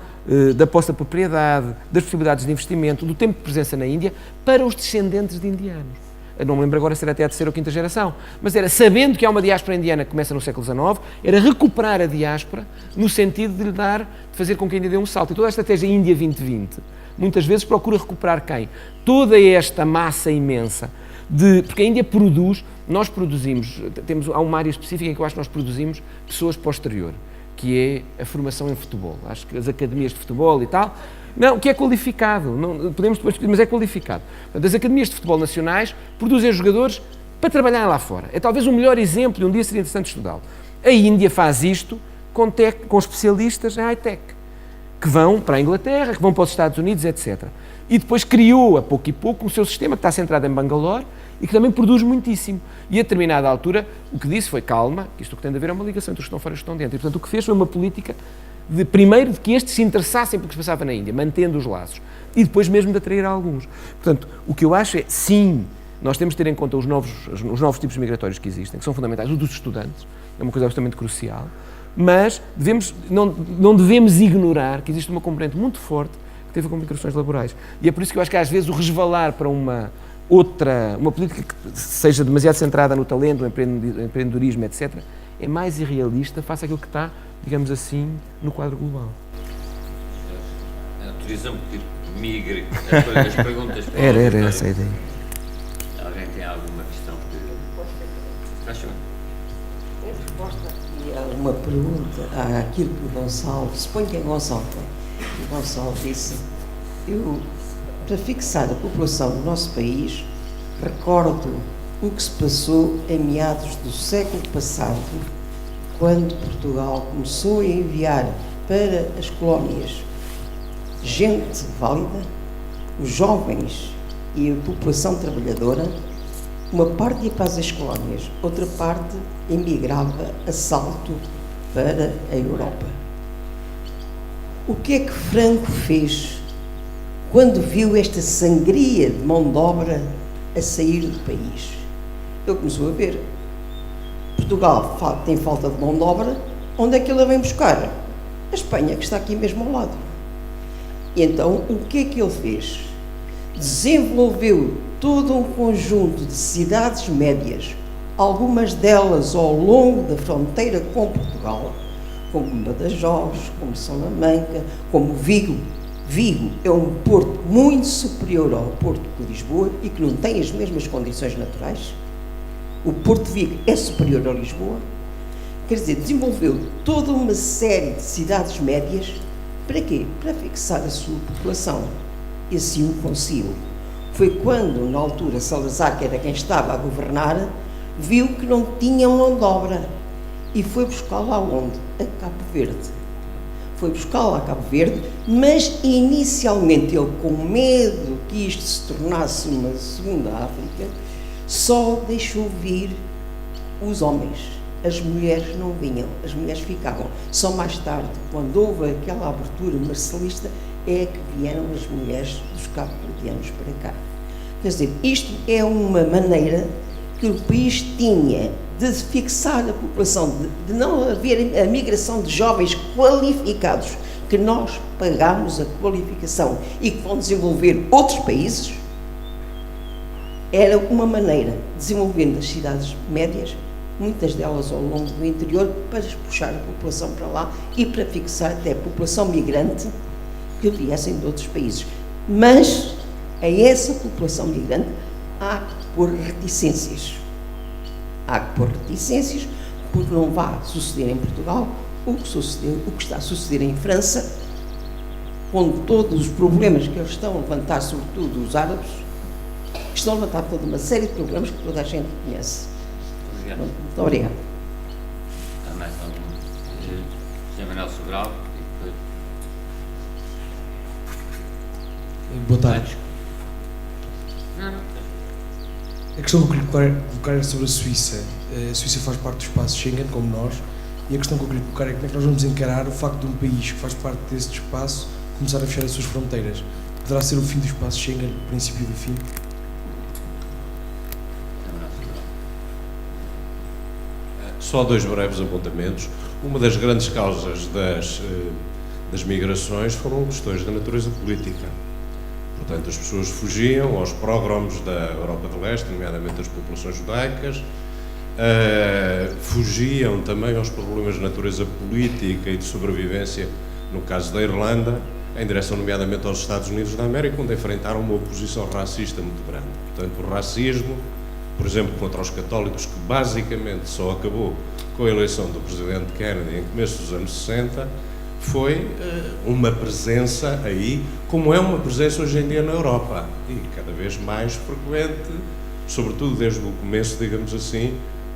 da posse da propriedade, das possibilidades de investimento, do tempo de presença na Índia, para os descendentes de indianos. Eu não me lembro agora se era até a terceira ou quinta geração, mas era, sabendo que há uma diáspora indiana que começa no século XIX, era recuperar a diáspora no sentido de lhe dar, de fazer com que a Índia dê um salto. E toda a estratégia Índia 2020, muitas vezes procura recuperar quem? Toda esta massa imensa, porque a Índia produz, nós produzimos, há uma área específica em que eu acho que nós produzimos pessoas para o exterior, que é a formação em futebol. Acho que as academias de futebol e tal, não, que é qualificado, não, podemos depois discutir, mas é qualificado. As academias de futebol nacionais produzem jogadores para trabalhar lá fora. É talvez o melhor exemplo, e um dia seria interessante estudá-lo. A Índia faz isto com especialistas em high-tech, que vão para a Inglaterra, que vão para os Estados Unidos, etc. e depois criou, a pouco e pouco, o seu sistema que está centrado em Bangalore e que também produz muitíssimo. E a determinada altura, o que disse foi, calma, que isto o que tem de haver é uma ligação entre os que estão fora e os que estão dentro. E, portanto, o que fez foi uma política primeiro de que estes se interessassem pelo que se passava na Índia, mantendo os laços, e depois mesmo de atrair alguns. Portanto, o que eu acho é, sim, nós temos de ter em conta os novos tipos migratórios que existem, que são fundamentais, o dos estudantes, é uma coisa absolutamente crucial, mas não devemos ignorar que existe uma componente muito forte que tem a ver com migrações laborais. E é por isso que eu acho que às vezes o resvalar para uma política que seja demasiado centrada no talento, no empreendedorismo, etc., é mais irrealista face àquilo que está, digamos assim, no quadro global. Autorizam-me que migre as perguntas para Era essa a ideia. Alguém tem alguma questão que... Faz favor. Em resposta aqui a uma pergunta àquilo que o Gonçalo, suponho que é Gonçalo, o Gonçalo disse, para fixar a população do nosso país, recordo o que se passou em meados do século passado, quando Portugal começou a enviar para as colónias gente válida, os jovens e a população trabalhadora. Uma parte ia para as colónias, outra parte emigrava a salto para a Europa. O que é que Franco fez quando viu esta sangria de mão de obra a sair do país? Ele começou a ver, Portugal tem falta de mão de obra, onde é que ele a vem buscar? A Espanha, que está aqui mesmo ao lado. E então, o que é que ele fez? Desenvolveu todo um conjunto de cidades médias, algumas delas ao longo da fronteira com Portugal, como Badajoz, como Salamanca, como Vigo. Vigo é um porto muito superior ao Porto de Lisboa e que não tem as mesmas condições naturais. O Porto de Vigo é superior a Lisboa. Quer dizer, desenvolveu toda uma série de cidades médias. Para quê? Para fixar a sua população. E assim o conseguiu. Foi quando, na altura, Salazar, que era quem estava a governar, viu que não tinha mão de obra e foi buscá-la aonde? A Cabo Verde. Foi buscá-la a Cabo Verde, mas inicialmente ele, com medo que isto se tornasse uma segunda África, só deixou vir os homens. As mulheres não vinham, as mulheres ficavam. Só mais tarde, quando houve aquela abertura marcelista, é que vieram as mulheres dos cabo-verdianos para cá. Quer dizer, isto é uma maneira que o país tinha de fixar a população, de não haver a migração de jovens qualificados, que nós pagamos a qualificação e que vão desenvolver outros países. Era uma maneira, desenvolvendo as cidades médias, muitas delas ao longo do interior, para puxar a população para lá e para fixar até a população migrante que viessem de outros países. Mas a essa população migrante há que pôr reticências. Há que pôr reticências, porque não vai suceder em Portugal o que está a suceder em França, com todos os problemas que eles estão a levantar, sobretudo os árabes, que estão a levantar toda uma série de problemas que toda a gente conhece. Obrigado. Muito obrigado. Há mais algum? José Manuel Sobral. Boa tarde. A questão que eu queria colocar é sobre a Suíça. A Suíça faz parte do espaço Schengen, como nós, e a questão que eu queria colocar é como é que nós vamos encarar o facto de um país que faz parte desse espaço começar a fechar as suas fronteiras. Poderá ser o fim do espaço Schengen, o princípio do fim? Só dois breves apontamentos. Uma das grandes causas das migrações foram questões da natureza política. Portanto, as pessoas fugiam aos pogroms da Europa de Leste, nomeadamente as populações judaicas, fugiam também aos problemas de natureza política e de sobrevivência, no caso da Irlanda, em direção nomeadamente aos Estados Unidos da América, onde enfrentaram uma oposição racista muito grande. Portanto, o racismo, por exemplo, contra os católicos, que basicamente só acabou com a eleição do presidente Kennedy em começo dos anos 60, foi uma presença aí, como é uma presença hoje em dia na Europa, e cada vez mais frequente, sobretudo desde o começo, digamos assim,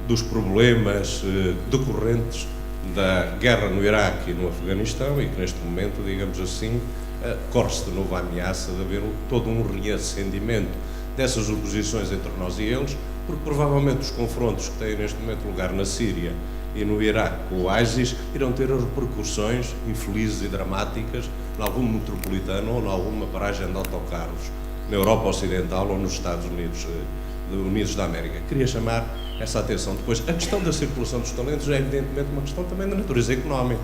dos problemas decorrentes da guerra no Iraque e no Afeganistão, e que neste momento, digamos assim, corre-se de novo a ameaça de haver todo um reacendimento dessas oposições entre nós e eles, porque provavelmente os confrontos que têm neste momento lugar na Síria e no Iraque com o ISIS irão ter repercussões infelizes e dramáticas em algum metropolitano ou em alguma paragem de autocarros na Europa Ocidental ou nos Estados Unidos da América. Queria chamar essa atenção. Depois, a questão da circulação dos talentos é evidentemente uma questão também de natureza económica.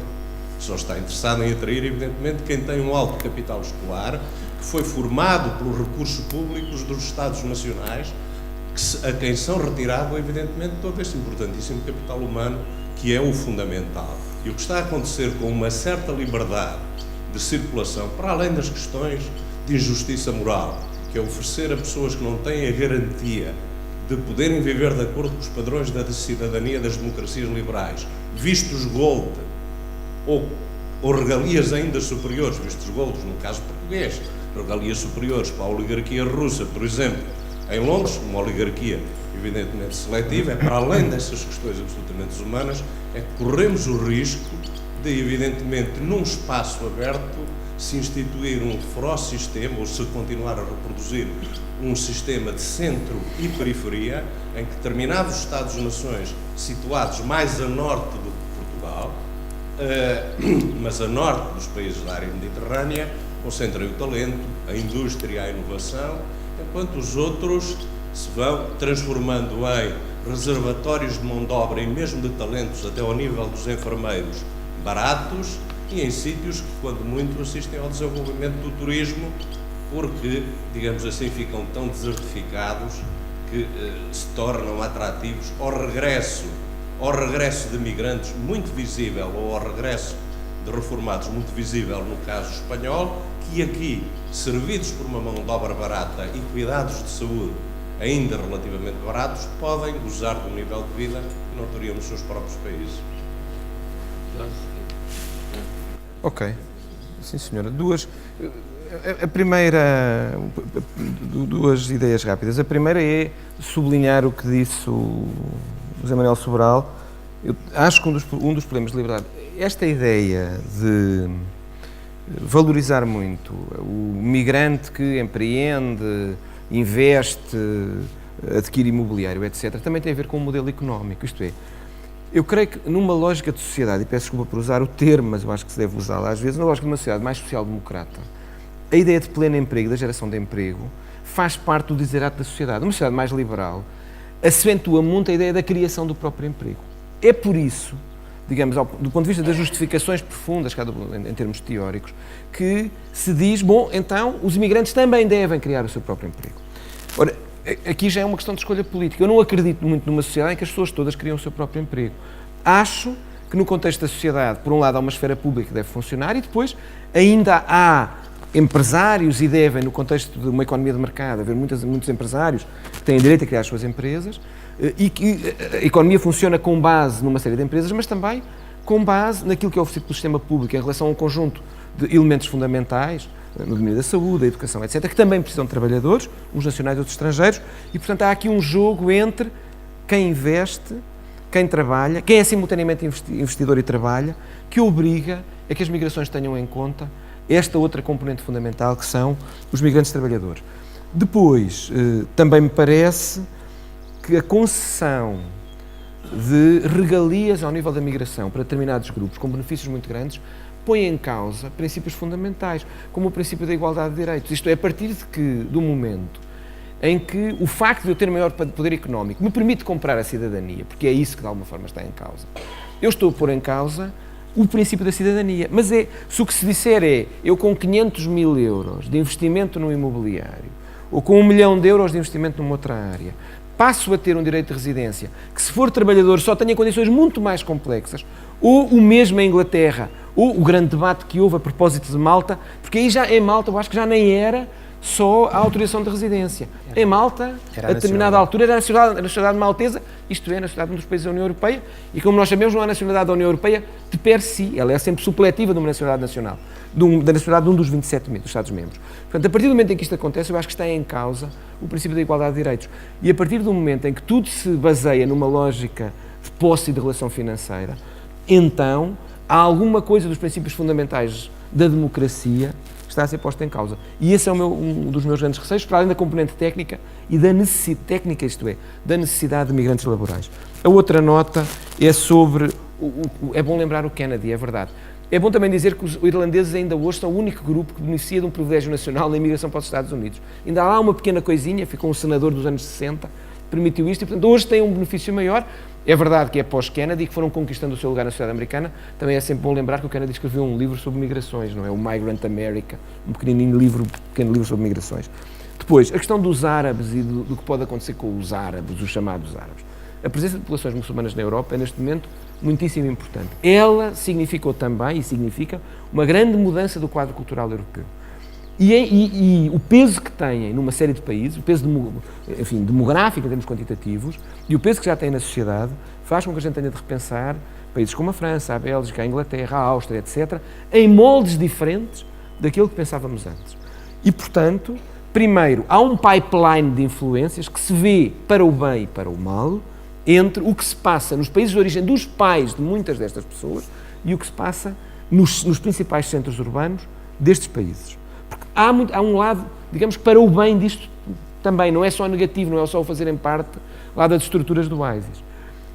Só está interessado em atrair, evidentemente, quem tem um alto capital escolar, que foi formado pelos recursos públicos dos Estados nacionais, a quem são retirado, evidentemente, todo este importantíssimo capital humano, que é o fundamental. E o que está a acontecer com uma certa liberdade de circulação, para além das questões de injustiça moral, que é oferecer a pessoas que não têm a garantia de poderem viver de acordo com os padrões da cidadania das democracias liberais, vistos gold, ou regalias ainda superiores, vistos gold no caso português, regalias superiores para a oligarquia russa, por exemplo, em Londres, uma oligarquia evidentemente seletiva, é para além dessas questões absolutamente humanas, é que corremos o risco de, evidentemente, num espaço aberto, se instituir um feroz sistema, ou se continuar a reproduzir um sistema de centro e periferia, em que determinados Estados-nações situados mais a norte do que Portugal, mas a norte dos países da área mediterrânea, concentrem o talento, a indústria, a inovação, enquanto os outros se vão transformando em reservatórios de mão de obra e mesmo de talentos até ao nível dos enfermeiros baratos e em sítios que, quando muito, assistem ao desenvolvimento do turismo, porque, digamos assim, ficam tão desertificados que se tornam atrativos ao regresso de migrantes muito visível, ou ao regresso de reformados muito visível no caso espanhol, que aqui, servidos por uma mão de obra barata e cuidados de saúde ainda relativamente baratos, podem gozar de um nível de vida que não teriam nos seus próprios países. Ok. Sim, senhora. Duas ideias rápidas. A primeira é sublinhar o que disse o José Manuel Sobral. Eu acho que um dos problemas de liberdade, esta ideia de valorizar muito o migrante que empreende, investe, adquire imobiliário, etc., também tem a ver com o modelo económico. Isto é, eu creio que numa lógica de sociedade, e peço desculpa por usar o termo, mas eu acho que se deve usá-lo às vezes, numa lógica de uma sociedade mais social-democrata, a ideia de pleno emprego, da geração de emprego, faz parte do desiderato da sociedade. Uma sociedade mais liberal acentua muito a ideia da criação do próprio emprego. É por isso, digamos, do ponto de vista das justificações profundas, em termos teóricos, que se diz, bom, então os imigrantes também devem criar o seu próprio emprego. Ora, aqui já é uma questão de escolha política. Eu não acredito muito numa sociedade em que as pessoas todas criam o seu próprio emprego. Acho que no contexto da sociedade, por um lado, há uma esfera pública que deve funcionar e depois ainda há empresários e devem, no contexto de uma economia de mercado, haver muitos empresários que têm direito a criar as suas empresas e que a economia funciona com base numa série de empresas, mas também com base naquilo que é oferecido pelo sistema público em relação a um conjunto de elementos fundamentais, no domínio da saúde, da educação, etc., que também precisam de trabalhadores, uns nacionais e outros estrangeiros, e, portanto, há aqui um jogo entre quem investe, quem trabalha, quem é simultaneamente investidor e trabalha, que obriga a que as migrações tenham em conta esta outra componente fundamental, que são os migrantes trabalhadores. Depois, também me parece que a concessão de regalias ao nível da migração para determinados grupos, com benefícios muito grandes, põe em causa princípios fundamentais, como o princípio da igualdade de direitos. Isto é, a partir do momento em que o facto de eu ter maior poder económico me permite comprar a cidadania, porque é isso que de alguma forma está em causa, eu estou a pôr em causa o princípio da cidadania. Mas se o que se disser é, eu com 500 mil euros de investimento no imobiliário, ou com 1 milhão de euros de investimento numa outra área, passo a ter um direito de residência, que se for trabalhador só tenha condições muito mais complexas, ou o mesmo em Inglaterra, ou o grande debate que houve a propósito de Malta, porque aí já em Malta eu acho que já nem era só a autorização de residência. Em Malta, a determinada altura, era a nacionalidade maltesa, isto é, a nacionalidade de um dos países da União Europeia, e como nós sabemos, não há nacionalidade da União Europeia de per si, ela é sempre supletiva de uma nacionalidade nacional, da nacionalidade de um dos 27 Estados-membros. Portanto, a partir do momento em que isto acontece, eu acho que está em causa o princípio da igualdade de direitos. E a partir do momento em que tudo se baseia numa lógica de posse e de relação financeira, então há alguma coisa dos princípios fundamentais da democracia está a ser posto em causa. E esse é um dos meus grandes receios, para além da componente técnica e da necessidade técnica, isto é, da necessidade de migrantes laborais. A outra nota é sobre, é bom lembrar o Kennedy, é verdade. É bom também dizer que os irlandeses ainda hoje são o único grupo que beneficia de um privilégio nacional na imigração para os Estados Unidos. Ainda há lá uma pequena coisinha, ficou um senador dos anos 60, permitiu isto e, portanto, hoje tem um benefício maior. É verdade que é pós-Kennedy, que foram conquistando o seu lugar na sociedade americana. Também é sempre bom lembrar que o Kennedy escreveu um livro sobre migrações, não é? O Migrant America, um pequeno livro sobre migrações. Depois, a questão dos árabes e do que pode acontecer com os árabes, os chamados árabes. A presença de populações muçulmanas na Europa é, neste momento, muitíssimo importante. Ela significou também, e significa, uma grande mudança do quadro cultural europeu. E o peso que têm numa série de países, o peso demográfico em termos quantitativos, e o peso que já têm na sociedade, faz com que a gente tenha de repensar países como a França, a Bélgica, a Inglaterra, a Áustria, etc., em moldes diferentes daquilo que pensávamos antes. E, portanto, primeiro, há um pipeline de influências que se vê para o bem e para o mal, entre o que se passa nos países de origem dos pais de muitas destas pessoas e o que se passa nos principais centros urbanos destes países. Porque há um lado, digamos que para o bem disto também, não é só negativo, não é só o fazerem parte lá das estruturas do ISIS.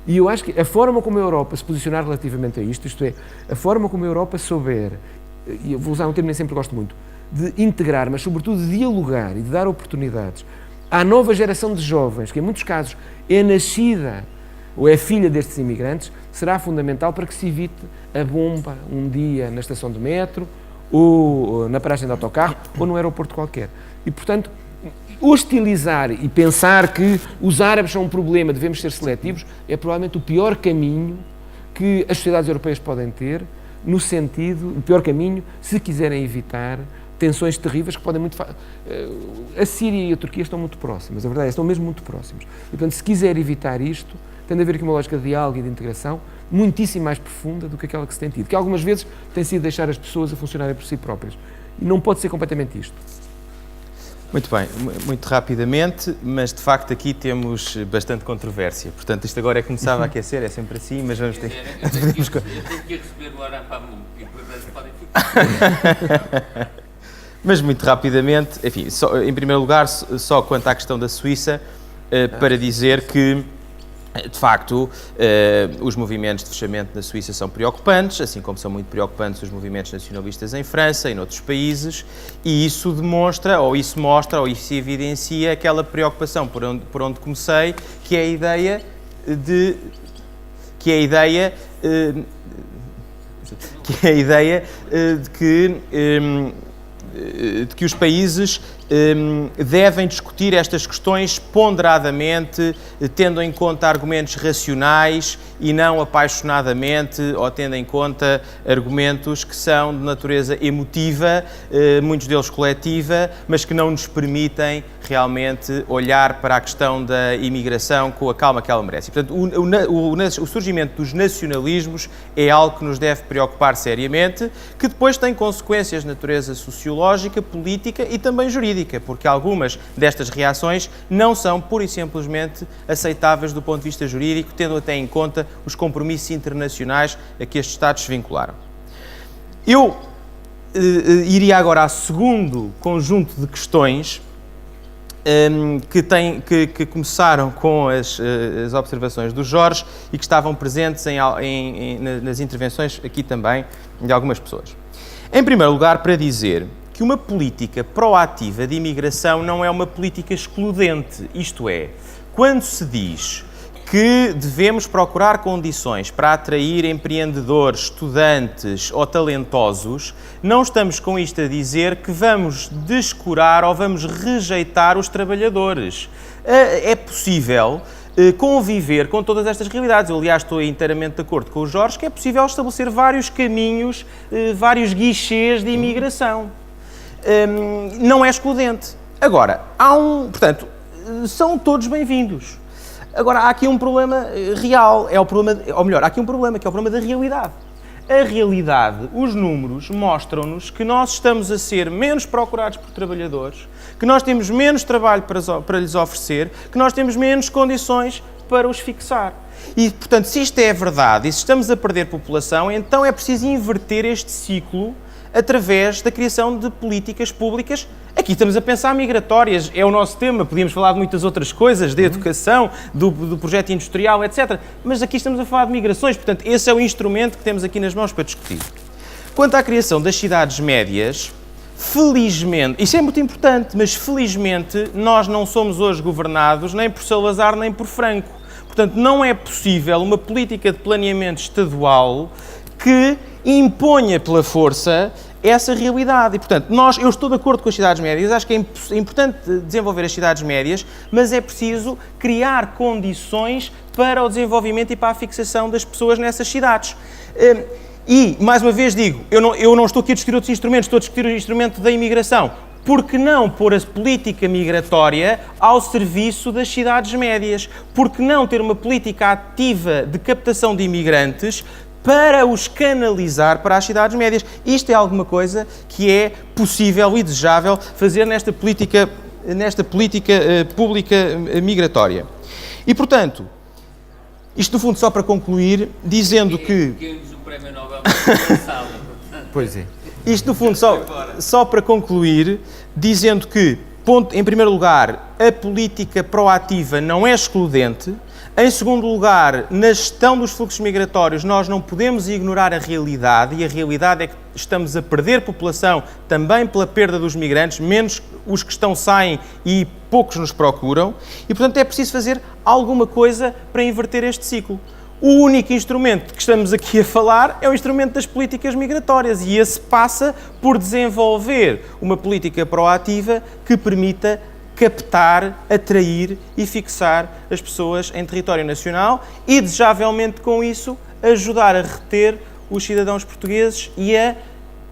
E eu acho que a forma como a Europa se posicionar relativamente a isto é, a forma como a Europa souber, e eu vou usar um termo que nem sempre gosto muito, de integrar, mas sobretudo de dialogar e de dar oportunidades à nova geração de jovens, que em muitos casos é nascida ou é filha destes imigrantes, será fundamental para que se evite a bomba um dia na estação de metro, ou na paragem de autocarro, ou num aeroporto qualquer. E, portanto, hostilizar e pensar que os árabes são um problema, devemos ser seletivos, é provavelmente o pior caminho que as sociedades europeias podem ter, no sentido, o pior caminho, se quiserem evitar tensões terríveis que podem muito... A Síria e a Turquia estão muito próximas, a verdade é, estão mesmo muito próximos. E, portanto, se quiser evitar isto, tem de haver aqui uma lógica de diálogo e de integração muitíssimo mais profunda do que aquela que se tem tido, que algumas vezes tem sido deixar as pessoas a funcionarem por si próprias. E não pode ser completamente isto. Muito bem, muito rapidamente, mas de facto aqui temos bastante controvérsia. Portanto, isto agora é que começava a aquecer, é sempre assim, mas vamos ter... Eu tenho que receber o Arapamum e depois podem ficar. Mas muito rapidamente, enfim, em primeiro lugar, só quanto à questão da Suíça, para dizer que, de facto, os movimentos de fechamento na Suíça são preocupantes, assim como são muito preocupantes os movimentos nacionalistas em França e noutros países, e isso demonstra, ou isso mostra, ou isso evidencia aquela preocupação por onde comecei, que é a ideia de que os países devem discutir estas questões ponderadamente, tendo em conta argumentos racionais e não apaixonadamente, ou tendo em conta argumentos que são de natureza emotiva, muitos deles coletiva, mas que não nos permitem realmente olhar para a questão da imigração com a calma que ela merece. E, portanto, o surgimento dos nacionalismos é algo que nos deve preocupar seriamente, que depois tem consequências de natureza sociológica, política e também jurídica, porque algumas destas reações não são pura e simplesmente aceitáveis do ponto de vista jurídico, tendo até em conta os compromissos internacionais a que estes Estados se vincularam. Eu iria agora ao segundo conjunto de questões que começaram com as observações do Jorge e que estavam presentes nas intervenções aqui também de algumas pessoas. Em primeiro lugar, para dizer que uma política proativa de imigração não é uma política excludente, isto é, quando se diz que devemos procurar condições para atrair empreendedores, estudantes ou talentosos, não estamos com isto a dizer que vamos descurar ou vamos rejeitar os trabalhadores. É possível conviver com todas estas realidades. Eu, aliás, estou inteiramente de acordo com o Jorge que é possível estabelecer vários caminhos, vários guichês de imigração. Não é excludente. Agora, portanto, são todos bem-vindos. Agora, há aqui um problema real, há aqui um problema, que é o problema da realidade. A realidade, os números mostram-nos que nós estamos a ser menos procurados por trabalhadores, que nós temos menos trabalho para lhes oferecer, que nós temos menos condições para os fixar. E, portanto, se isto é verdade e se estamos a perder população, então é preciso inverter este ciclo através da criação de políticas públicas. Aqui estamos a pensar migratórias, é o nosso tema, podíamos falar de muitas outras coisas, de educação, do projeto industrial, etc. Mas aqui estamos a falar de migrações, portanto, esse é o instrumento que temos aqui nas mãos para discutir. Quanto à criação das cidades médias, felizmente, isso é muito importante, mas felizmente nós não somos hoje governados nem por Salazar nem por Franco. Portanto, não é possível uma política de planeamento estadual que imponha pela força essa realidade. E, portanto, eu estou de acordo com as cidades médias, acho que é importante desenvolver as cidades médias, mas é preciso criar condições para o desenvolvimento e para a fixação das pessoas nessas cidades. E, mais uma vez digo, eu não estou aqui a discutir outros instrumentos, estou a discutir o instrumento da imigração. Por que não pôr a política migratória ao serviço das cidades médias? Por que não ter uma política ativa de captação de imigrantes para os canalizar para as cidades médias? Isto é alguma coisa que é possível e desejável fazer nesta política pública migratória. E, portanto, isto no fundo só para concluir, dizendo que... Queremos o Prémio Nobel da sala. Pois é. Isto no fundo só para concluir, dizendo que, em primeiro lugar, a política proativa não é excludente. Em segundo lugar, na gestão dos fluxos migratórios, nós não podemos ignorar a realidade, e a realidade é que estamos a perder população também pela perda dos migrantes, menos os que saem e poucos nos procuram, e portanto é preciso fazer alguma coisa para inverter este ciclo. O único instrumento que estamos aqui a falar é o instrumento das políticas migratórias, e esse passa por desenvolver uma política proativa que permita captar, atrair e fixar as pessoas em território nacional e, desejavelmente com isso, ajudar a reter os cidadãos portugueses e a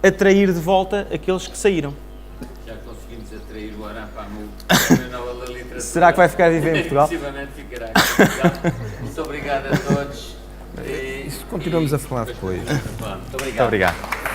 atrair de volta aqueles que saíram. Já conseguimos atrair o Aram Pamuk, Prémio Nobel da Literatura. Será que vai ficar a viver em Portugal? Possivelmente ficará aqui em Portugal. Muito obrigado a todos. Isso continuamos a falar depois. Muito obrigado. Muito obrigado.